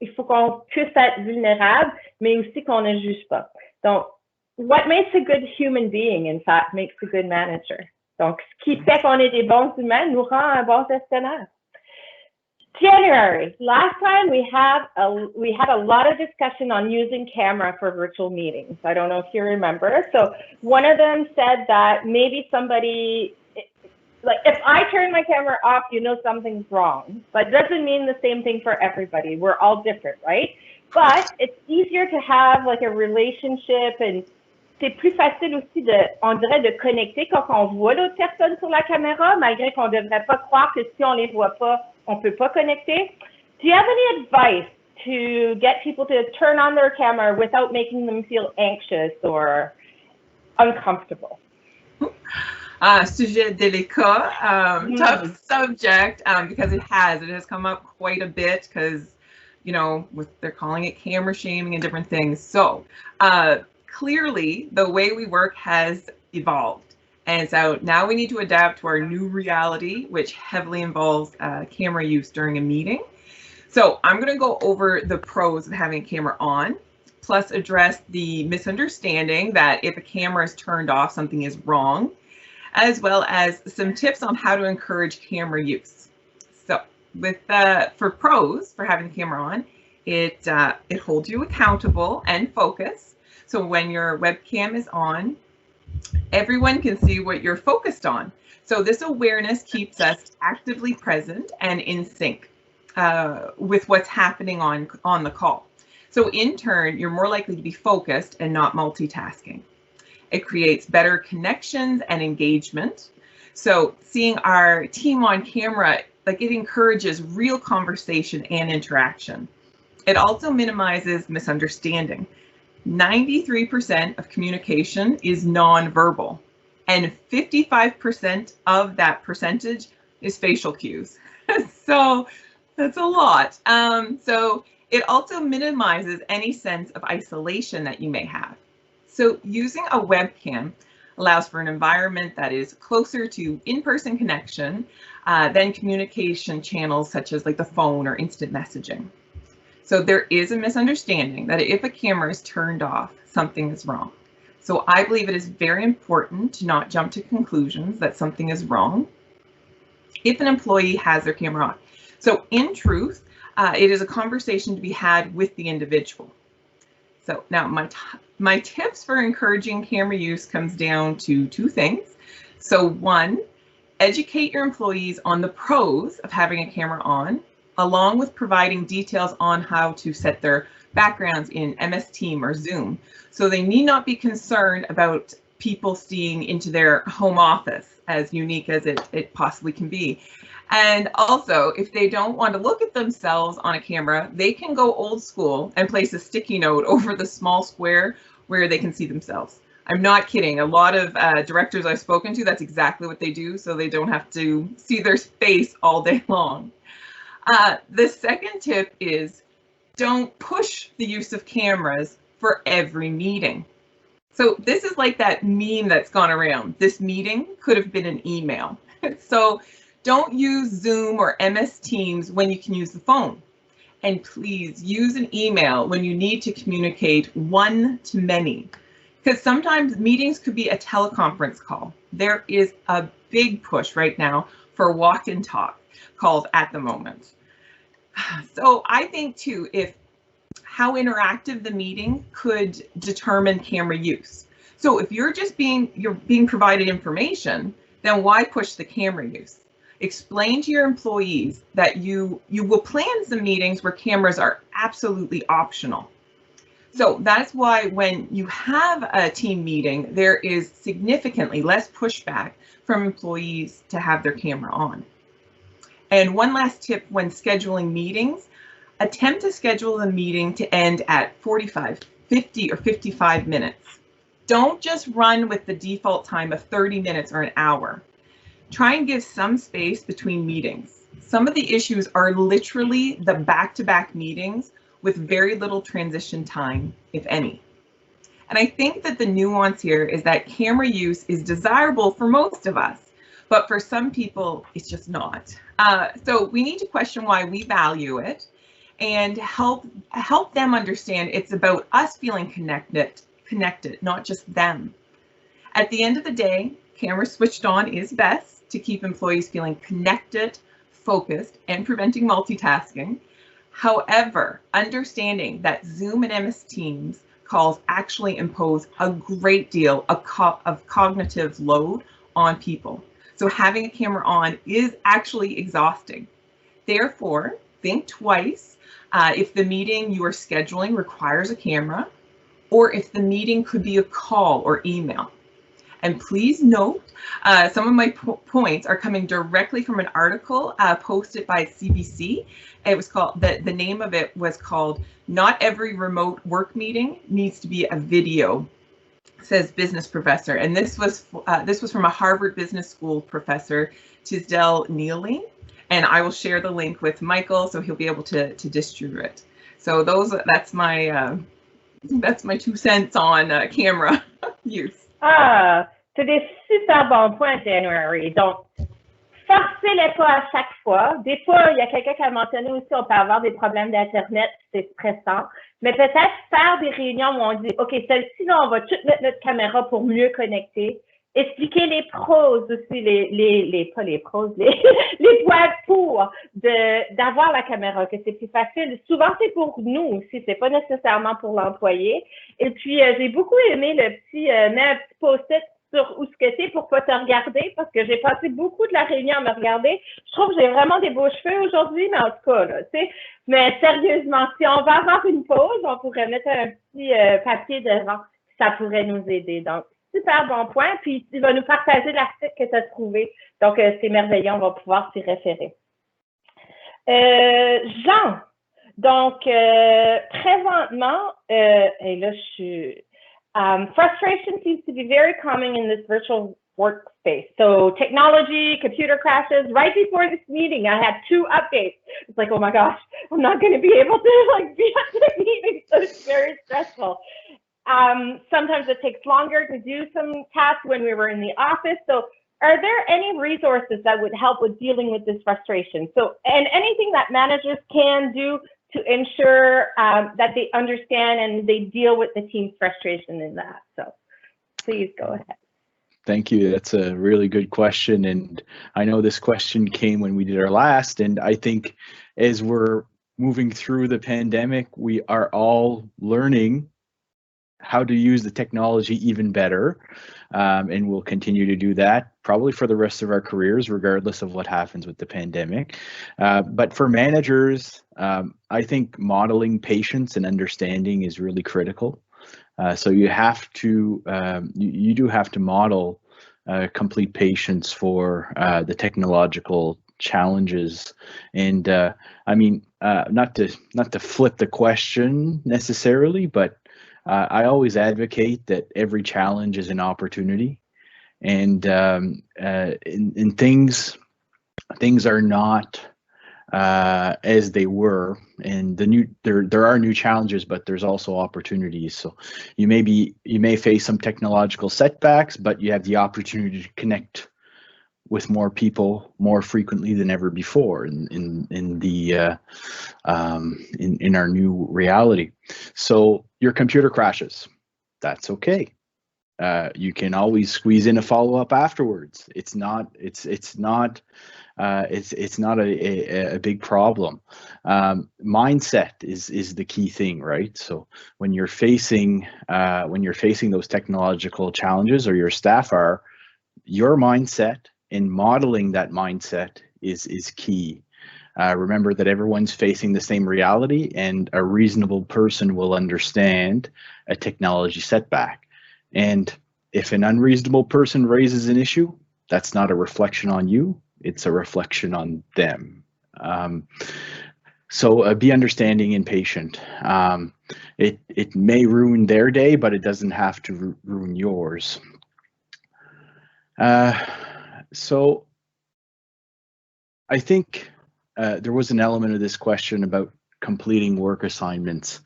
il faut qu'on puisse être vulnérable, mais aussi qu'on ne juge pas. Donc, what makes a good human being, in fact, makes a good manager. Donc, ce qui fait qu'on est des bons humains nous rend un bon gestionnaire. January, last time we had a lot of discussion on using camera for virtual meetings. I don't know if you remember. So one of them said that maybe somebody, like if I turn my camera off, you know something's wrong, but doesn't mean the same thing for everybody. We're all different, right? But it's easier to have like a relationship, and c'est plus facile aussi on dirait de connecter quand on voit l'autre personne sur la caméra, malgré qu'on ne devrait pas croire que si on les voit pas, on peut pas connecter. Do you have any advice to get people to turn on their camera without making them feel anxious or uncomfortable? Sujet délicat, tough subject, because it has come up quite a bit because, you know, they're calling it camera shaming and different things. So clearly the way we work has evolved. And so now we need to adapt to our new reality, which heavily involves camera use during a meeting. So I'm going to go over the pros of having a camera on, plus address the misunderstanding that if a camera is turned off, something is wrong, as well as some tips on how to encourage camera use. So for pros for having the camera on, it holds you accountable and focused. So when your webcam is on, everyone can see what you're focused on. So this awareness keeps us actively present and in sync with what's happening on the call. So in turn, you're more likely to be focused and not multitasking. It creates better connections and engagement. So seeing our team on camera, like it encourages real conversation and interaction. It also minimizes misunderstanding. 93% of communication is nonverbal, and 55% of that percentage is facial cues. So that's a lot. So it also minimizes any sense of isolation that you may have. So using a webcam allows for an environment that is closer to in-person connection than communication channels such as like the phone or instant messaging. So there is a misunderstanding that if a camera is turned off, something is wrong. So I believe it is very important to not jump to conclusions that something is wrong if an employee has their camera on. So in truth, it is a conversation to be had with the individual. So now my tips for encouraging camera use comes down to two things. So one, educate your employees on the pros of having a camera on, along with providing details on how to set their backgrounds in MS Team or Zoom. So they need not be concerned about people seeing into their home office, as unique as it possibly can be. And also, if they don't want to look at themselves on a camera, they can go old school and place a sticky note over the small square where they can see themselves. I'm not kidding. A lot of directors I've spoken to, that's exactly what they do, so they don't have to see their face all day long. The second tip is don't push the use of cameras for every meeting. So this is like that meme that's gone around. This meeting could have been an email. So don't use Zoom or MS Teams when you can use the phone. And please use an email when you need to communicate one-to-many. Because sometimes meetings could be a teleconference call. There is a big push right now for walk and talk calls at the moment. So I think too, if how interactive the meeting could determine camera use. So if you're being provided information, then why push the camera use? Explain to your employees that you will plan some meetings where cameras are absolutely optional. So that's why when you have a team meeting, there is significantly less pushback from employees to have their camera on. And one last tip when scheduling meetings, attempt to schedule the meeting to end at 45, 50, or 55 minutes. Don't just run with the default time of 30 minutes or an hour. Try and give some space between meetings. Some of the issues are literally the back-to-back meetings with very little transition time, if any. And I think that the nuance here is that camera use is desirable for most of us, but for some people, it's just not. So we need to question why we value it and help them understand it's about us feeling connected, not just them. At the end of the day, camera switched on is best to keep employees feeling connected, focused, and preventing multitasking. However, understanding that Zoom and MS Teams calls actually impose a great deal of cognitive load on people. So having a camera on is actually exhausting. Therefore, think twice if the meeting you are scheduling requires a camera, or if the meeting could be a call or email. And please note, some of my points are coming directly from an article posted by CBC. It was called, the name of it was called, "Not Every Remote Work Meeting Needs to Be a Video," says business professor. And this was from a Harvard Business School professor, Tisdale Neely. And I will share the link with Michael so he'll be able to distribute it. So that's my 2 cents on camera use. Ah, c'est des super bons points, January. Donc, forcez-les pas à chaque fois. Des fois, il y a quelqu'un qui a mentionné aussi, on peut avoir des problèmes d'Internet, c'est stressant. Mais peut-être faire des réunions où on dit, OK, celle-ci, là, on va tout mettre notre caméra pour mieux connecter. Expliquer les pros aussi, pas les pros, les points pour d'avoir la caméra, que c'est plus facile. Souvent, c'est pour nous aussi, c'est pas nécessairement pour l'employé. Et puis, j'ai beaucoup aimé le petit, mets un petit post-it sur où ce que c'est pour pas te regarder, parce que j'ai passé beaucoup de la réunion à me regarder. Je trouve que j'ai vraiment des beaux cheveux aujourd'hui, mais en tout cas, là, tu sais. Mais sérieusement, si on va avoir une pause, on pourrait mettre un petit papier devant, ça pourrait nous aider. Donc, super bon point. Puis, tu vas nous partager l'article que tu as trouvé. Donc, c'est merveilleux, on va pouvoir s'y référer. Jean, donc, présentement, et là, je suis... frustration seems to be very common in this virtual workspace. So technology, computer crashes. Right before this meeting, I had 2 updates. It's like, oh my gosh, I'm not going to be able to be at the meeting. So it's very stressful. Sometimes it takes longer to do some tasks when we were in the office. So are there any resources that would help with dealing with this frustration? So, and anything that managers can do to ensure that they understand and they deal with the team's frustration in that. So please go ahead. Thank you. That's a really good question. And I know this question came when we did our last, and I think as we're moving through the pandemic, we are all learning how to use the technology even better, and we'll continue to do that probably for the rest of our careers, regardless of what happens with the pandemic. But for managers, I think modeling patience and understanding is really critical. So you have to, you do have to model complete patience for the technological challenges. And I mean, not to flip the question necessarily, but I always advocate that every challenge is an opportunity. And in things are not as they were, and there are new challenges, but there's also opportunities. So you may face some technological setbacks, but you have the opportunity to connect with more people more frequently than ever before in our new reality. So your computer crashes, that's okay. You can always squeeze in a follow-up afterwards. It's not a big problem. Mindset is the key thing, right? So when you're facing those technological challenges, or your staff are, your mindset and modeling that mindset is key. Remember that everyone's facing the same reality, and a reasonable person will understand a technology setback. And if an unreasonable person raises an issue, that's not a reflection on you, it's a reflection on them. So be understanding and patient. It may ruin their day, but it doesn't have to ruin yours. So I think there was an element of this question about completing work assignments.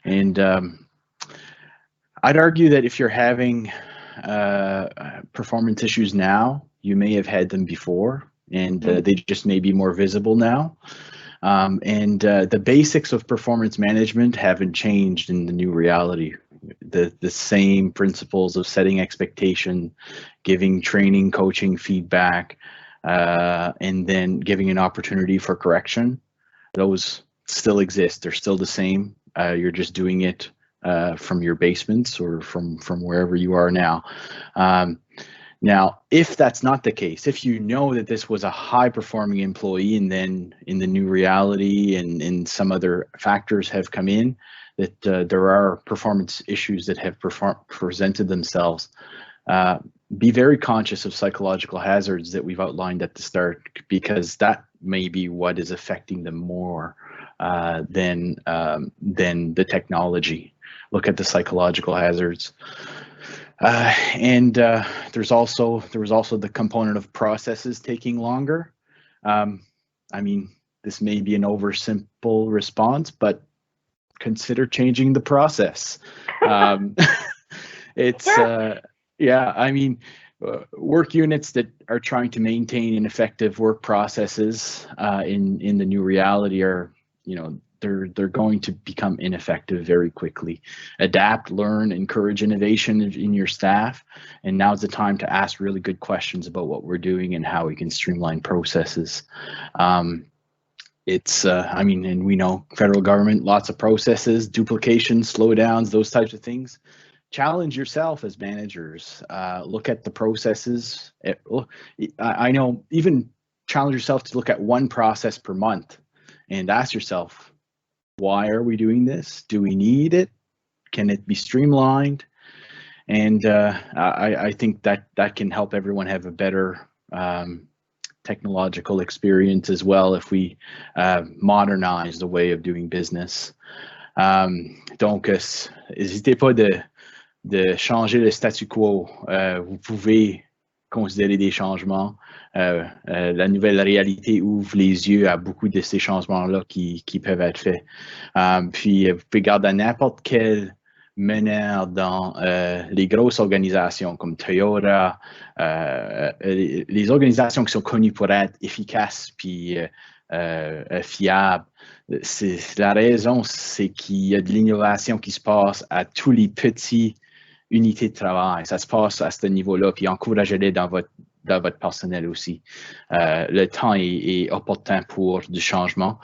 And I'd argue that if you're having performance issues now, you may have had them before, and they just may be more visible now. The basics of performance management haven't changed in the new reality. The same principles of setting expectation, giving training, coaching, feedback, and then giving an opportunity for correction, those still exist. They're still the same. You're just doing it from your basements or from wherever you are now. Now, if that's not the case, if you know that this was a high-performing employee, and then in the new reality and some other factors have come in, that there are performance issues that have presented themselves, be very conscious of psychological hazards that we've outlined at the start, because that may be what is affecting them more than the technology. Look at the psychological hazards. There was also the component of processes taking longer. I mean, this may be an oversimple response, but consider changing the process. It's yeah, I mean, work units that are trying to maintain an effective work processes in the new reality are, you know, they're going to become ineffective very quickly. Adapt, learn, encourage innovation in your staff, and now's the time to ask really good questions about what we're doing and how we can streamline processes. I mean, and we know federal government, lots of processes, duplication, slowdowns, those types of things. Challenge yourself as managers. Look at the processes. I know, even challenge yourself to look at one process per month and ask yourself, why are we doing this? Do we need it? Can it be streamlined? And I think that can help everyone have a better technological experience as well if we modernize the way of doing business. Donc, n'hésitez pas de changer le statu quo. Vous pouvez considérer des changements. La nouvelle réalité ouvre les yeux à beaucoup de ces changements-là qui peuvent être faits. Puis, vous pouvez garder n'importe quel meneur dans les grosses organisations comme Toyota, les organisations qui sont connues pour être efficaces puis fiables. La raison, c'est qu'il y a de l'innovation qui se passe à tous les petits unités de travail. Ça se passe à ce niveau-là, puis encouragez-les dans votre personnel aussi. Le temps est opportun pour du changement.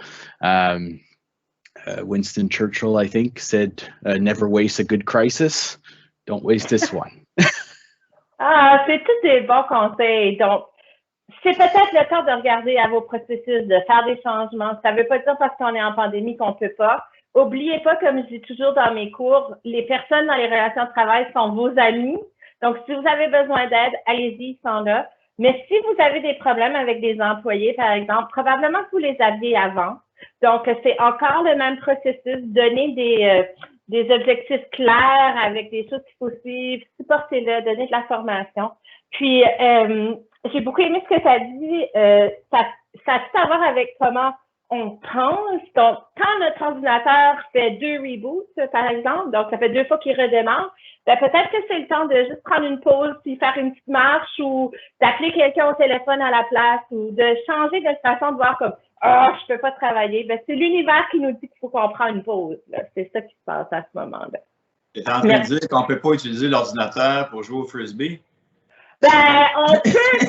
Winston Churchill, I think, said, never waste a good crisis. Don't waste this one. C'est tous des bons conseils. Donc, c'est peut-être le temps de regarder à vos processus, de faire des changements. Ça ne veut pas dire parce qu'on est en pandémie qu'on ne peut pas. Oubliez pas, comme je dis toujours dans mes cours, les personnes dans les relations de travail sont vos amis. Donc, si vous avez besoin d'aide, allez-y, ils sont là. Mais si vous avez des problèmes avec des employés, par exemple, probablement que vous les aviez avant. Donc, c'est encore le même processus, donner des objectifs clairs avec des choses qu'il faut suivre, supporter-le, donner de la formation. Puis, j'ai beaucoup aimé ce que ça dit. Ça a tout à voir avec comment on pense. Donc, quand notre ordinateur fait 2 reboots, par exemple, donc ça fait 2 fois qu'il redémarre, ben peut-être que c'est le temps de juste prendre une pause puis faire une petite marche ou d'appeler quelqu'un au téléphone à la place ou de changer de façon de voir comme « Ah, je peux pas travailler ». Ben, c'est l'univers qui nous dit qu'il faut qu'on prenne une pause. C'est ça qui se passe à ce moment-là. Tu es en train de dire qu'on ne peut pas utiliser l'ordinateur pour jouer au frisbee? Ben, on peut.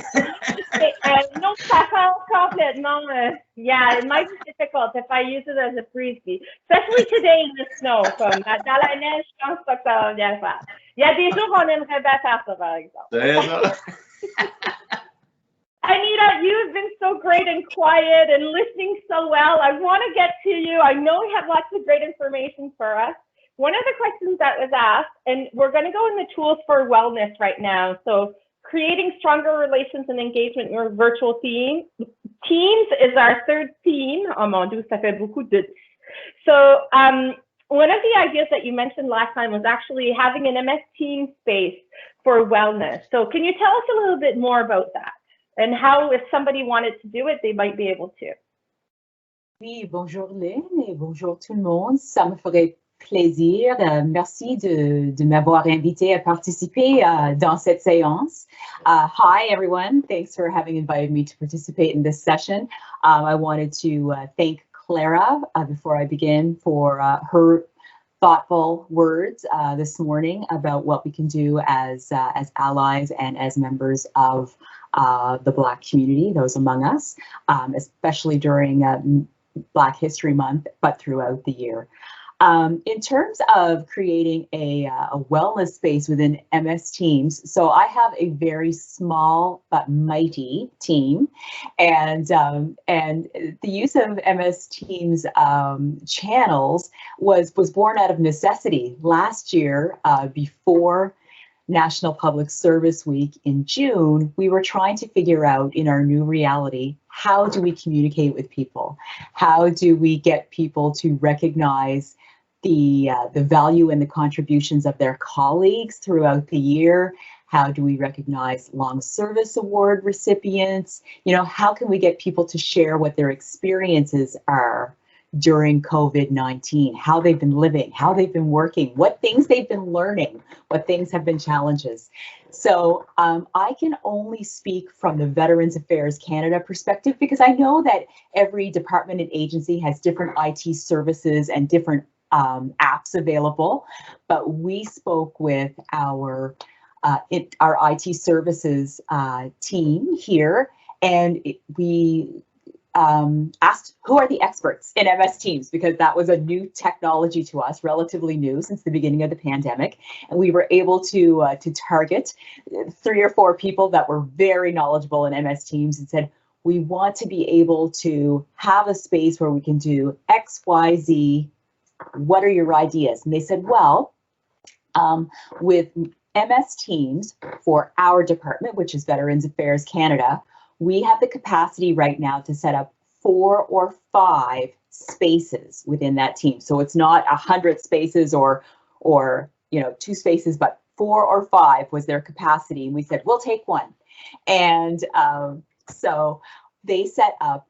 C'est une autre façon complètement. Yeah, it might be difficult if I use it as a frisbee, especially today in the snow. Comme dans la neige, je pense pas que ça va bien faire. Il y a des jours où on aimerait bien faire ça, par exemple. C'est ça. Anita, you've been so great and quiet and listening so well. I want to get to you. I know you have lots of great information for us. One of the questions that was asked, and we're going to go in the tools for wellness right now. So, creating stronger relations and engagement in your virtual team. Teams is our third theme. Oh mon Dieu, ça fait beaucoup de. So, one of the ideas that you mentioned last time was actually having an MS Team space for wellness. So, can you tell us a little bit more about that and how, if somebody wanted to do it, they might be able to? Oui, bonjour Lynn et bonjour tout le monde. Ça me ferait plaisir. Merci de m'avoir invité à participer dans cette séance. Hi, everyone. Thanks for having invited me to participate in this session. I wanted to thank Clara before I begin for her thoughtful words this morning about what we can do as allies and as members of the Black community, those among us, especially during Black History Month, but throughout the year. In terms of creating a wellness space within MS Teams, so I have a very small but mighty team, and the use of MS Teams channels was born out of necessity. Last year, before National Public Service Week in June, we were trying to figure out in our new reality, how do we communicate with people? How do we get people to recognize the value and the contributions of their colleagues throughout the year? How do we recognize long service award recipients? You know, how can we get people to share what their experiences are during COVID-19, how they've been living, how they've been working, what things they've been learning, what things have been challenges. So I can only speak from the Veterans Affairs Canada perspective because I know that every department and agency has different IT services and different apps available, but we spoke with our IT services team here, and we asked who are the experts in MS Teams, because that was a new technology to us, relatively new since the beginning of the pandemic. And we were able to target 3 or 4 people that were very knowledgeable in MS Teams and said, we want to be able to have a space where we can do X, Y, Z. What are your ideas? And they said, well, with MS Teams for our department, which is Veterans Affairs Canada, we have the capacity right now to set up 4 or 5 spaces within that team. So it's not 100 spaces or 2 spaces, but 4 or 5 was their capacity. And we said, we'll take 1. And so they set up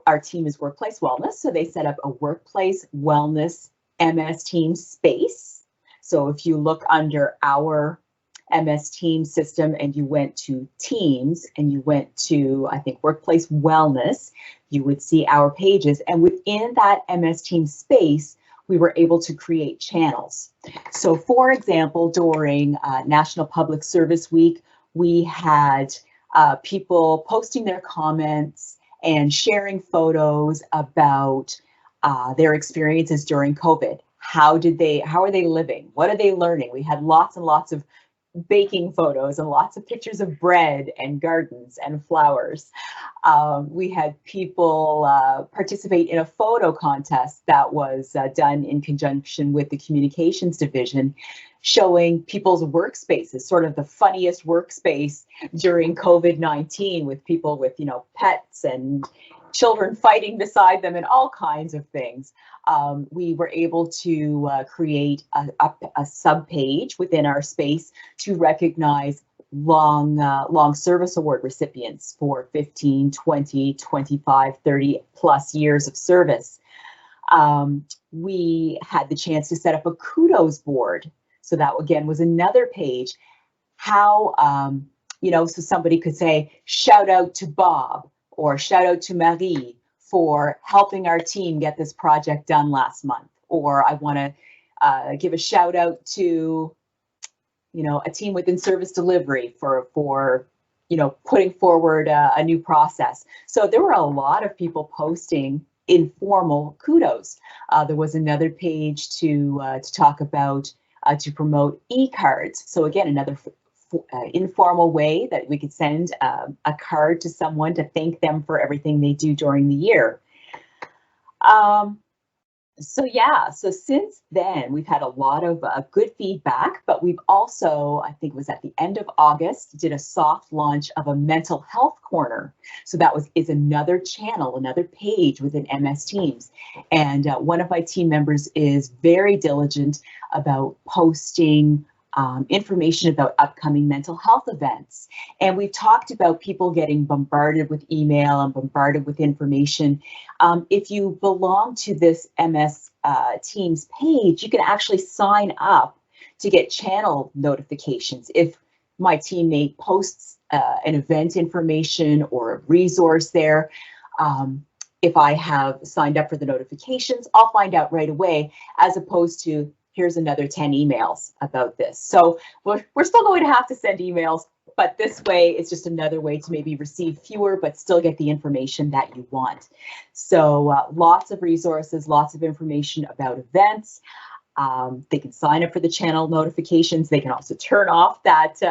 our team is Workplace Wellness. So they set up a Workplace Wellness MS Team space. So if you look under our MS Teams system and you went to Teams and you went to, I think, Workplace Wellness, you would see our pages. And within that MS Teams space, we were able to create channels. So for example, during National Public Service Week, we had people posting their comments and sharing photos about their experiences during COVID. How are they living? What are they learning? We had lots and lots of baking photos and lots of pictures of bread and gardens and flowers. We had people participate in a photo contest that was done in conjunction with the communications division, showing people's workspaces, sort of the funniest workspace during COVID-19, with people with, you know, pets and children fighting beside them and all kinds of things. We were able to create a sub-page within our space to recognize long service award recipients for 15, 20, 25, 30 plus years of service. We had the chance to set up a kudos board. So that again was another page. How, you know, so somebody could say, shout out to Bob or shout out to Marie for helping our team get this project done last month. Or I want to give a shout out to, you know, a team within service delivery for you know, putting forward a new process. So there were a lot of people posting informal kudos. There was another page to talk about to promote e-cards. So again, another informal way that we could send a card to someone to thank them for everything they do during the year. So yeah, so since then we've had a lot of good feedback, but we've also, I think it was at the end of August, did a soft launch of a mental health corner. So that is another channel, another page within MS Teams. And one of my team members is very diligent about posting information about upcoming mental health events. And we've talked about people getting bombarded with email and bombarded with information. If you belong to this MS Teams page, you can actually sign up to get channel notifications. If my teammate posts an event information or a resource there, if I have signed up for the notifications, I'll find out right away, as opposed to here's another 10 emails about this. So we're still going to have to send emails, but this way it's just another way to maybe receive fewer, but still get the information that you want. So lots of resources, lots of information about events. They can sign up for the channel notifications. They can also turn off that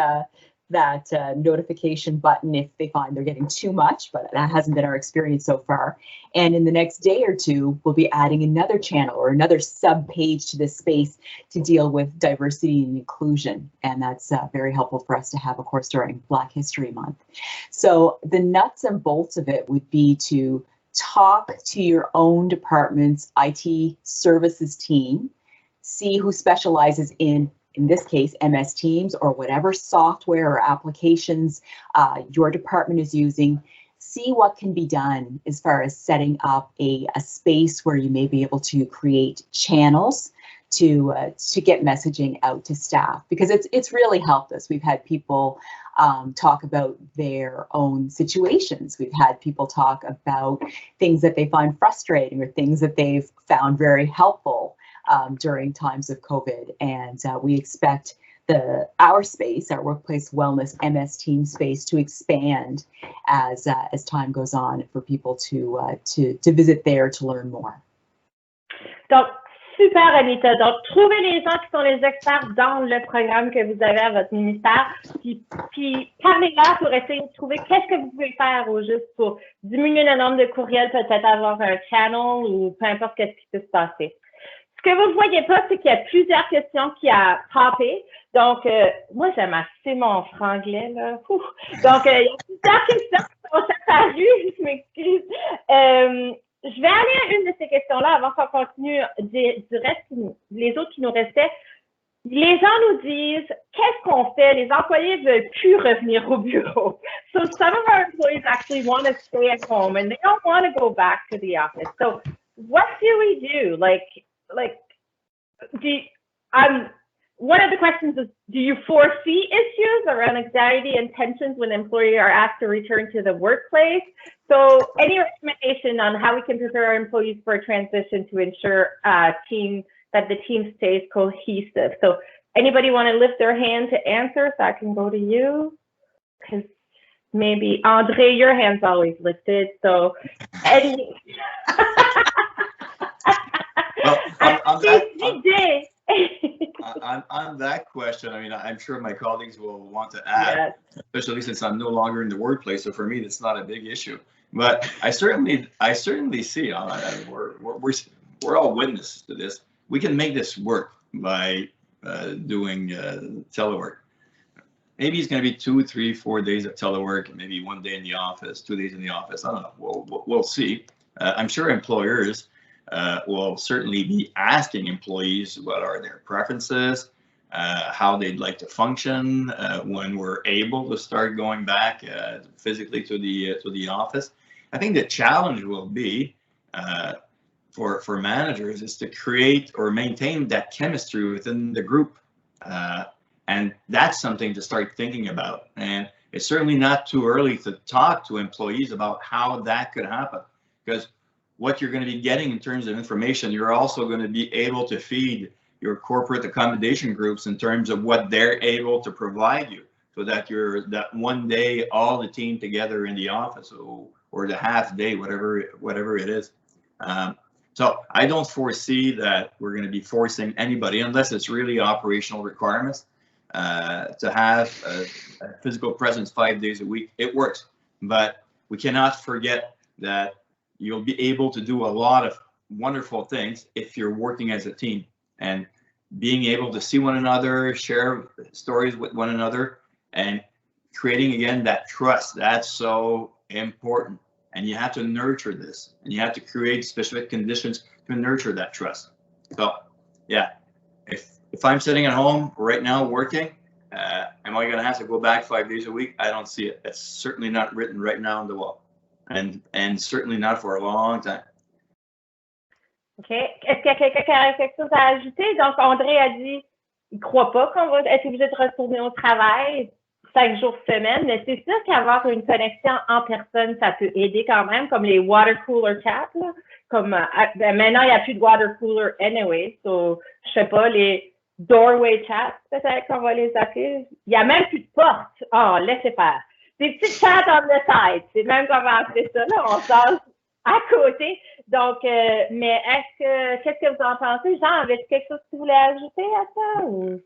notification button if they find they're getting too much, but that hasn't been our experience so far. And in the next day or two, we'll be adding another channel or another sub page to this space to deal with diversity and inclusion. And that's very helpful for us to have, of course, during Black History Month. So the nuts and bolts of it would be to talk to your own department's IT services team, see who specializes in this case, MS Teams or whatever software or applications your department is using. See what can be done as far as setting up a space where you may be able to create channels to get messaging out to staff, because it's really helped us. We've had people talk about their own situations. We've had people talk about things that they find frustrating or things that they've found very helpful during times of COVID, and we expect our space, our workplace wellness MS Team space, to expand as time goes on for people to visit there to learn more. Donc, super, Anita. Donc, trouvez les gens qui sont les experts dans le programme que vous avez à votre ministère, puis parlez-leur pour essayer de trouver qu'est-ce que vous pouvez faire au juste pour diminuer le nombre de courriels, peut-être avoir un channel ou peu importe qu'est-ce qui peut se passer. Ce que vous ne voyez pas, c'est qu'il y a plusieurs questions qui a popé. Donc, moi, j'aime assez mon franglais, là. Ouh. Donc, il y a plusieurs questions qui sont apparues. Je m'excuse. Je vais aller à une de ces questions-là avant qu'on continue du reste, les autres qui nous restaient. Les gens nous disent, qu'est-ce qu'on fait? Les employés ne veulent plus revenir au bureau. So some of our employees actually want to stay at home and they don't want to go back to the office. So what do we do? One of the questions is, do you foresee issues around anxiety and tensions when employees are asked to return to the workplace? So any recommendation on how we can prepare our employees for a transition to ensure that the team stays cohesive? So anybody want to lift their hand to answer so I can go to you? Because maybe, Andre, your hand's always lifted. So any... on that question, I mean, I'm sure my colleagues will want to add, especially since I'm no longer in the workplace. So for me, that's not a big issue. But I certainly see. We're all witnesses to this. We can make this work by doing telework. Maybe it's going to be 2, 3, 4 days of telework, maybe 1 day in the office, 2 days in the office. I don't know. We'll see. I'm sure employers will certainly be asking employees what are their preferences, how they'd like to function when we're able to start going back physically to the office. I think the challenge will be for managers is to create or maintain that chemistry within the group. And that's something to start thinking about. And it's certainly not too early to talk to employees about how that could happen, because what you're going to be getting in terms of information, you're also going to be able to feed your corporate accommodation groups in terms of what they're able to provide you, so that you're that 1 day, all the team together in the office, or the half day, whatever it is. So I don't foresee that we're going to be forcing anybody, unless it's really operational requirements, to have a physical presence 5 days a week. It works, but we cannot forget that you'll be able to do a lot of wonderful things if you're working as a team, and being able to see one another, share stories with one another, and creating again that trust. That's so important. And you have to nurture this, and you have to create specific conditions to nurture that trust. So yeah, if I'm sitting at home right now working, am I going to have to go back 5 days a week? I don't see it. It's certainly not written right now on the wall, and certainly not for a long time. OK. Est-ce qu'il y a quelqu'un qui a quelque chose à ajouter? Donc, André a dit il ne croit pas qu'on va être obligé de retourner au travail 5 jours semaine, mais c'est sûr qu'avoir une connexion en personne, ça peut aider quand même, comme les water cooler chats. Là. Comme maintenant, il n'y a plus de water cooler anyway, so je sais pas, les doorway chats, peut-être qu'on va les appeler. Il n'y a même plus de porte. Oh, laissez faire. Des petits chats on the side, c'est même comment appeler ça, là, on sort à côté. Donc, mais qu'est-ce que vous en pensez? Jean, avez-vous quelque chose que vous voulez ajouter à ça? Ou?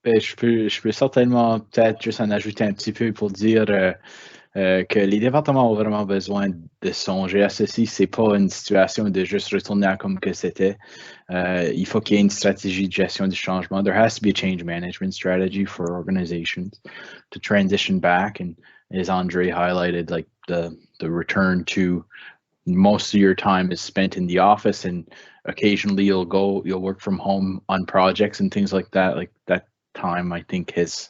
Ben, je peux certainement peut-être juste en ajouter un petit peu pour dire que les départements ont vraiment besoin de songer à ceci. C'est pas une situation de juste retourner à comme que c'était. Il faut qu'il y ait une stratégie de gestion du changement. There has to be a change management strategy for organizations to transition back. And as Andre highlighted, like the return to most of your time is spent in the office, and occasionally you'll work from home on projects and things like that. Like that time, I think, has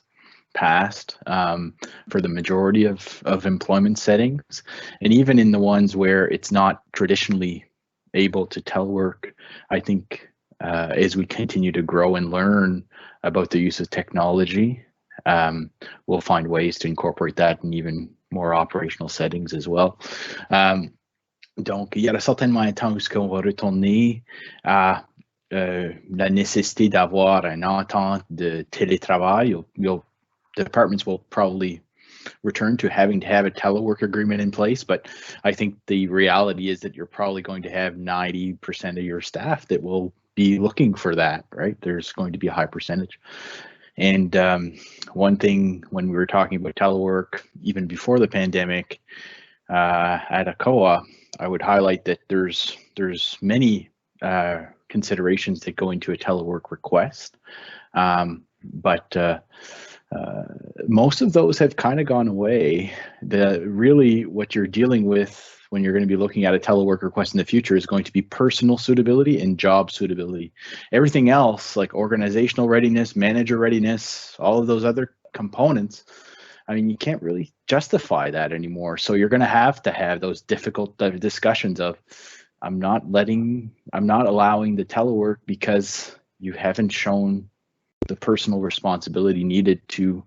passed for the majority of employment settings. And even in the ones where it's not traditionally able to telework, I think as we continue to grow and learn about the use of technology, we'll find ways to incorporate that in even more operational settings as well. Donc, il y aura certainement un temps où on va retourner à la nécessité d'avoir une entente de télétravail. Departments will probably return to having to have a telework agreement in place, but I think the reality is that you're probably going to have 90% of your staff that will be looking for that, right? There's going to be a high percentage. And one thing when we were talking about telework, even before the pandemic, at ACOA, I would highlight that there's many considerations that go into a telework request, but most of those have kind of gone away. Really what you're dealing with when you're going to be looking at a telework request in the future is going to be personal suitability and job suitability. Everything else, like organizational readiness, manager readiness, all of those other components, I mean, you can't really justify that anymore. So you're going to have those difficult discussions of, I'm not allowing the telework because you haven't shown the personal responsibility needed to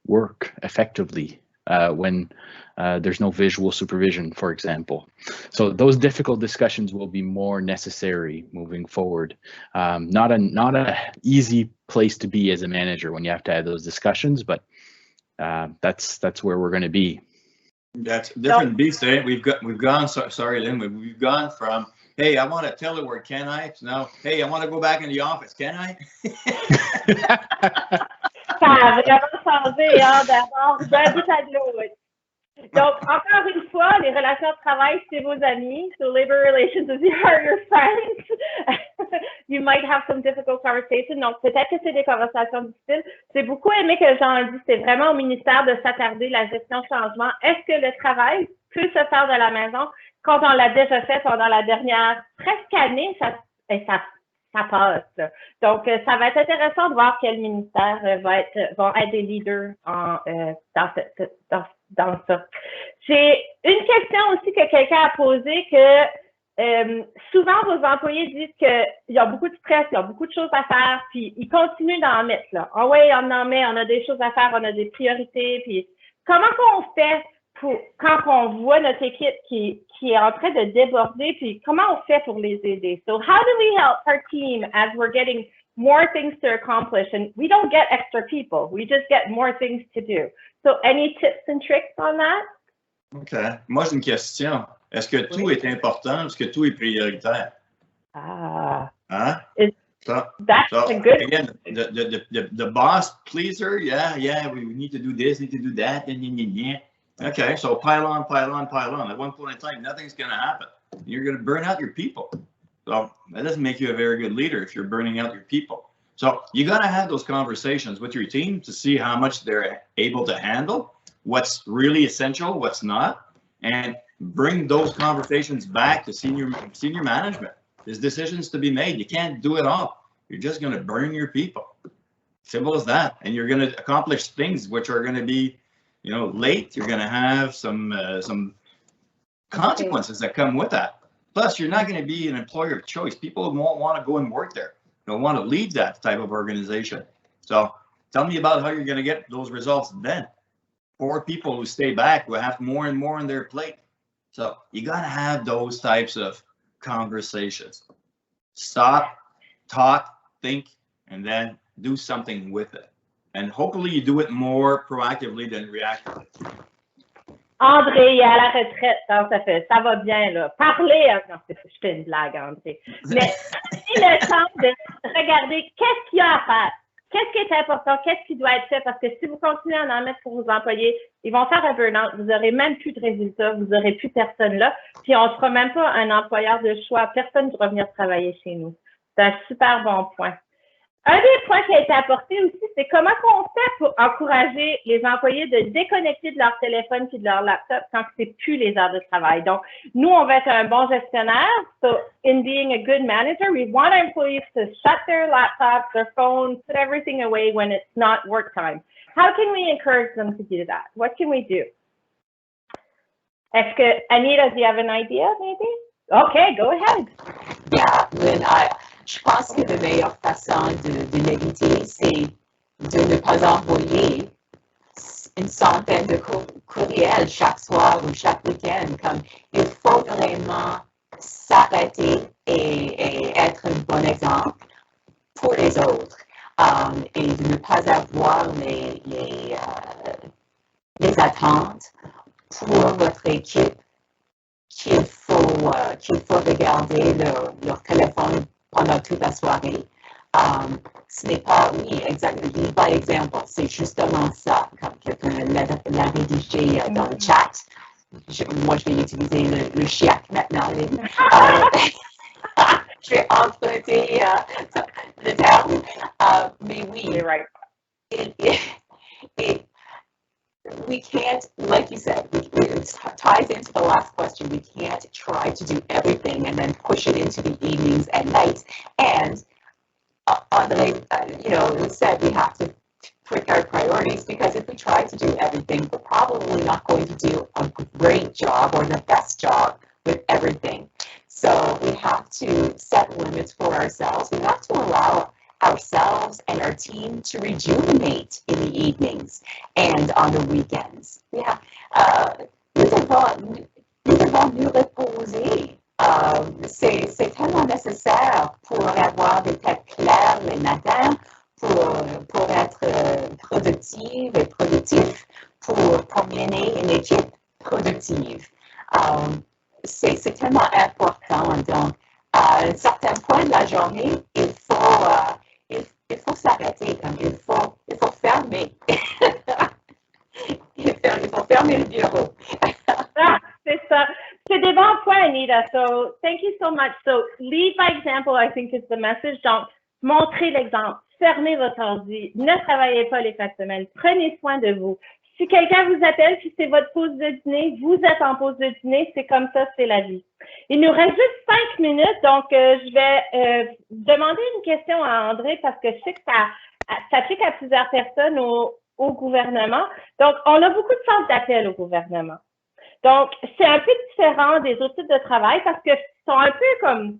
work effectively when there's no visual supervision, for example. So those difficult discussions will be more necessary moving forward. Not an easy place to be as a manager when you have to have those discussions, but that's where we're going to be. That's different beast, eh? We've gone. Sorry, Lynn. We've gone from hey, I want to telework, can I? No, hey, I want to go back in the office, can I? Ça a vraiment changé, hein, d'abord d'un bout à de l'autre. Donc, encore une fois, les relations de travail, c'est vos amis. So, labor relations are your friends. You might have some difficult conversations. Donc, peut-être que c'est des conversations difficiles. J'ai beaucoup aimé que Jean dit, c'est vraiment au ministère de s'attarder la gestion changement. Est-ce que le travail peut se faire de la maison? Quand on l'a déjà fait pendant la dernière presque année, ça passe. Là. Donc, ça va être intéressant de voir quel ministère vont être des leaders dans ça. J'ai une question aussi que quelqu'un a posée que souvent vos employés disent qu'il y a beaucoup de stress, il y a beaucoup de choses à faire, puis ils continuent d'en mettre là. Ah ouais, on en met, on a des choses à faire, on a des priorités, puis comment qu'on fait quand on voit notre équipe qui est en train de déborder, puis comment on fait pour les aider? So how do we help our team as we're getting more things to accomplish? And we don't get extra people. We just get more things to do. So any tips and tricks on that? OK. Moi, j'ai une question. Est-ce que tout est important? Est-ce que tout est prioritaire? Ah. Hein? That's a good... Again, the boss pleaser, yeah, we need to do this, need to do that, yeah. Okay, so pile on. At one point in time, nothing's going to happen. You're going to burn out your people. So that doesn't make you a very good leader if you're burning out your people. So you got to have those conversations with your team to see how much they're able to handle, what's really essential, what's not, and bring those conversations back to senior management. There's decisions to be made. You can't do it all. You're just going to burn your people. Simple as that. And you're going to accomplish things which are going to be late. You're going to have some consequences that come with that. Plus, you're not going to be an employer of choice. People won't want to go and work there. Don't want to lead that type of organization. So tell me about how you're going to get those results then. For people who stay back, who have more and more on their plate. So you got to have those types of conversations. Stop, talk, think, and then do something with it. And hopefully you do it more proactively than reactively. André, il est à la retraite, ça va bien, là. Parler, non, je fais une blague, André. Mais c'est le temps de regarder qu'est-ce qu'il y a à faire. Qu'est-ce qui est important? Qu'est-ce qui doit être fait? Parce que si vous continuez à en mettre pour vos employés, ils vont faire un burn-out. Vous n'aurez même plus de résultats. Vous n'aurez plus personne là. Puis on ne sera même pas un employeur de choix. Personne ne va venir travailler chez nous. C'est un super bon point. Un des points qui a été apporté aussi, c'est comment on fait pour encourager les employés de déconnecter de leur téléphone et de leur laptop quand c'est plus les heures de travail. Donc, nous, on va être un bon gestionnaire. So, in being a good manager, we want our employees to shut their laptops, their phones, put everything away when it's not work time. How can we encourage them to do that? What can we do? Est-ce que, Anita, do you have an idea, maybe? Okay, go ahead. Yeah, je pense que la meilleure façon de l'éviter, c'est de ne pas envoyer une centaine de courriels chaque soir ou chaque week-end. Comme il faut vraiment s'arrêter et être un bon exemple pour les autres et de ne pas avoir les attentes pour votre équipe qu'il faut regarder leur téléphone pendant toute la soirée. Ce n'est pas, oui, exactement, by example, c'est justement ça, comme quelqu'un l'a rédigé dans le chat. Moi, je vais utiliser le chiac maintenant. Je vais emprunter le terme, mais oui. You're right. We can't, like you said, it ties into the last question. We can't try to do everything and then push it into the evenings and nights. And Andre, said we have to pick our priorities, because if we try to do everything, we're probably not going to do a great job or the best job with everything. So we have to set limits for ourselves. We have to allow ourselves and our team to rejuvenate in the evenings and on the weekends. Yeah, nous devons nous reposer. C'est tellement nécessaire pour avoir des têtes claires les matins, pour être productive et productif, pour mener une équipe productive. C'est tellement important. Donc, so much. So, lead by example, I think is the message. Donc, montrez l'exemple. Fermez votre ordi. Ne travaillez pas les fins de semaine. Prenez soin de vous. Si quelqu'un vous appelle, si c'est votre pause de dîner, vous êtes en pause de dîner, c'est comme ça, c'est la vie. Il nous reste juste 5 minutes, donc je vais demander une question à André parce que je sais que ça s'applique à plusieurs personnes au gouvernement. Donc, on a beaucoup de centres d'appel au gouvernement. Donc, c'est un peu différent des autres types de travail parce qu'ils sont un peu comme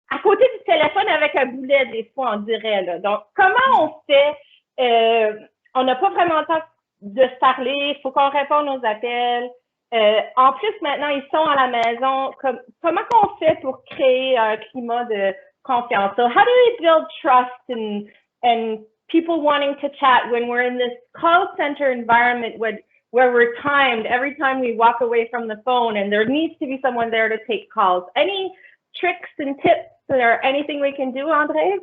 à côté du téléphone avec un boulet, des fois, on dirait. Là. Donc, comment on fait? On n'a pas vraiment le temps de se parler, il faut qu'on réponde aux appels. En plus, maintenant, ils sont à la maison. Comment on fait pour créer un climat de confiance? So, how do we build trust and people wanting to chat when we're in this call center environment where we're timed every time we walk away from the phone and there needs to be someone there to take calls? Any tricks and tips or anything we can do, André?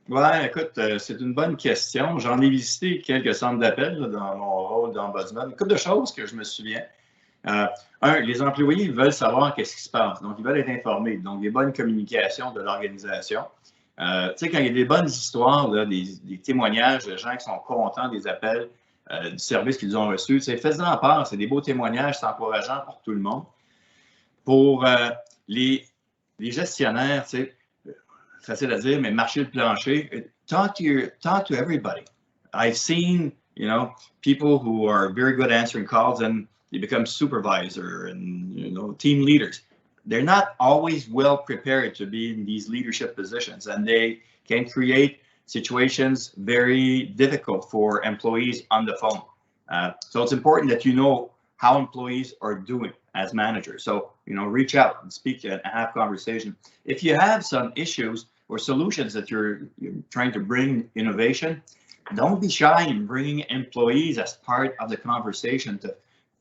Ouais, écoute, c'est une bonne question. J'en ai visité quelques centres d'appel dans mon rôle d'ombudsman. Une couple de choses que je me souviens. Les employés veulent savoir qu'est-ce qui se passe. Donc, ils veulent être informés. Donc, des bonnes communications de l'organisation. Tu sais, quand il y a des bonnes histoires, là, des témoignages de gens qui sont contents des appels, du service qu'ils ont reçu, tu sais, faites-en part. C'est des beaux témoignages, c'est encourageant pour tout le monde. Pour les gestionnaires, tu sais, facile à dire, mais marcher le plancher. Talk to everybody. I've seen, people who are very good answering calls and they become supervisor and, team leaders. They're not always well prepared to be in these leadership positions, and they can create situations very difficult for employees on the phone. So it's important that you know how employees are doing as managers. So, reach out and speak and have conversation. If you have some issues or solutions that you're trying to bring innovation, don't be shy in bringing employees as part of the conversation to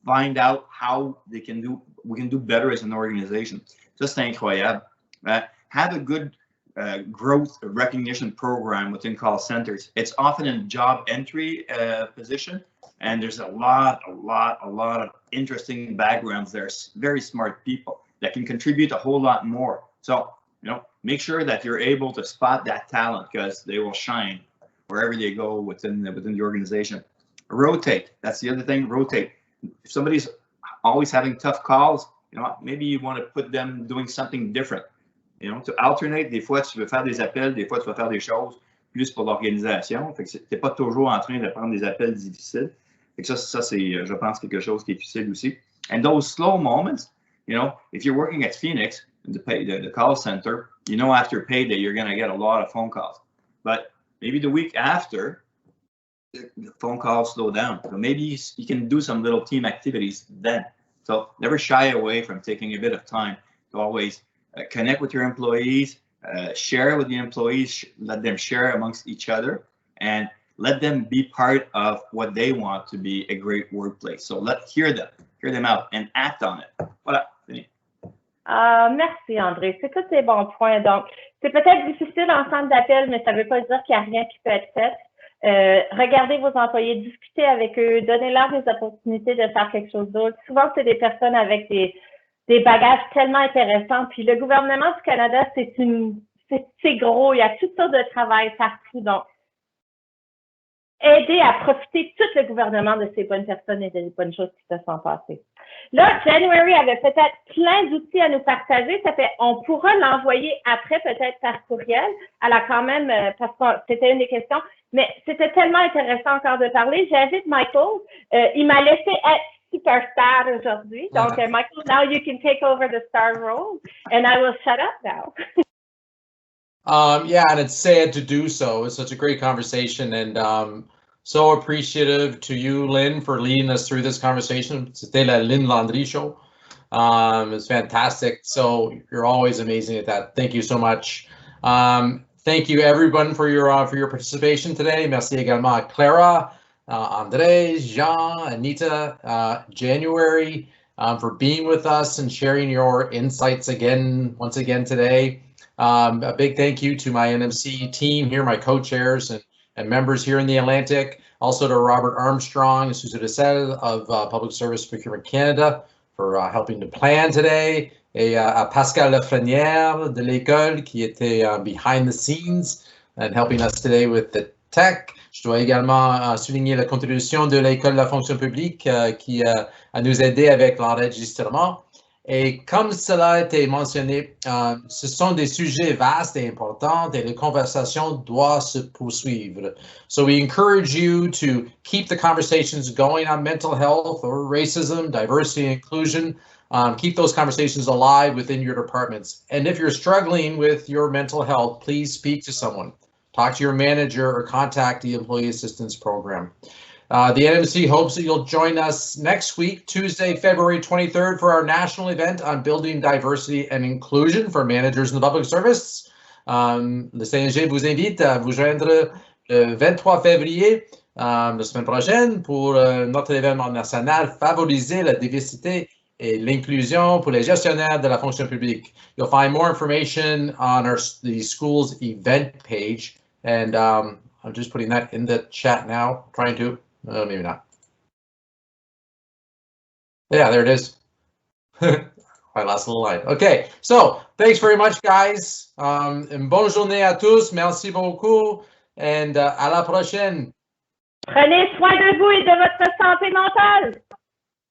find out how we can do better as an organization. Ça, c'est incroyable. Have a good growth recognition program within call centers. It's often in job entry position, and there's a lot of interesting backgrounds. There's very smart people that can contribute a whole lot more. So, make sure that you're able to spot that talent because they will shine wherever they go within the organization. Rotate. That's the other thing. Rotate. If somebody's always having tough calls, maybe you want to put them doing something different. To alternate. Des fois, tu veux faire des appels, des fois, tu vas faire des choses plus pour l'organisation. Fait que t'es pas toujours en train de prendre des appels difficiles. Fait que ça c'est, je pense, quelque chose qui est utile aussi. And those slow moments, if you're working at Phoenix, the call center, after payday, you're going to get a lot of phone calls. But maybe the week after, the phone calls slow down. So maybe you can do some little team activities then. So never shy away from taking a bit of time to always connect with your employees, share with the employees, let them share amongst each other, and let them be part of what they want to be a great workplace. So hear them out and act on it. Voilà, fini. Merci, André. C'est tous des bons points. Donc, c'est peut-être difficile en centre d'appel, mais ça ne veut pas dire qu'il n'y a rien qui peut être fait. Regardez vos employés, discutez avec eux, donnez-leur des opportunités de faire quelque chose d'autre. Souvent, c'est des personnes avec des bagages tellement intéressants. Puis le gouvernement du Canada, c'est gros. Il y a toutes sortes de travail partout. Donc, aider à profiter tout le gouvernement de ces bonnes personnes et des bonnes choses qui se sont passées. Là, January avait peut-être plein d'outils à nous partager. On pourra l'envoyer après, peut-être par courriel. Elle a quand même, parce que c'était une des questions, mais c'était tellement intéressant encore de parler. J'invite Michael. Il m'a laissé être superstar aujourd'hui. Donc, Michael, now you can take over the star role, and I will shut up now. Yeah, and it's sad to do so. It's such a great conversation, and so appreciative to you, Lynn, for leading us through this conversation. C'était la Lynn Landry Show. It's fantastic. So you're always amazing at that. Thank you so much. Thank you, everyone, for your participation today. Merci également à Clara, André, Jean, Anita, January, for being with us and sharing your insights once again today. A big thank you to my NMC team here, my co-chairs and members here in the Atlantic. Also to Robert Armstrong and Susan Dessel of Public Service Procurement Canada for helping to plan today. et à Pascal Lafrenière de l'école qui était behind the scenes and helping us today with the tech. Je dois également souligner la contribution de l'école de la fonction publique qui a nous aidé avec l'enregistrement. Et comme cela a été mentionné, ce sont des sujets vastes et importants et les conversations doivent se poursuivre. So we encourage you to keep the conversations going on mental health or racism, diversity, and inclusion. Keep those conversations alive within your departments. And if you're struggling with your mental health, please speak to someone. Talk to your manager or contact the Employee Assistance Program. The NMC hopes that you'll join us next week, Tuesday, February 23rd, for our national event on building diversity and inclusion for managers in the public service. Le CNG vous invite à vous joindre le 23 février, la semaine prochaine, pour notre événement national, favoriser la diversité et l'inclusion pour les gestionnaires de la fonction publique. You'll find more information on the school's event page, and I'm just putting that in the chat now, trying to. Oh, maybe not. Yeah, there it is. My last little line. Okay, so thanks very much, guys. Bonne journée à tous. Merci beaucoup. And à la prochaine. Prenez soin de vous et de votre santé mentale.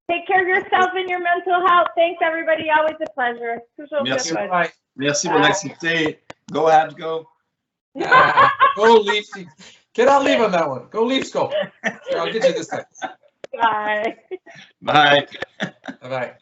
Take care of yourself and your mental health. Thanks, everybody. Always a pleasure. Toujours Merci. un plaisir. Merci pour l'activité. Go ahead, go. Go Leafs. Cannot leave on that one. Go Leafs, go. Here, I'll get you this time. Bye. Bye. Bye-bye.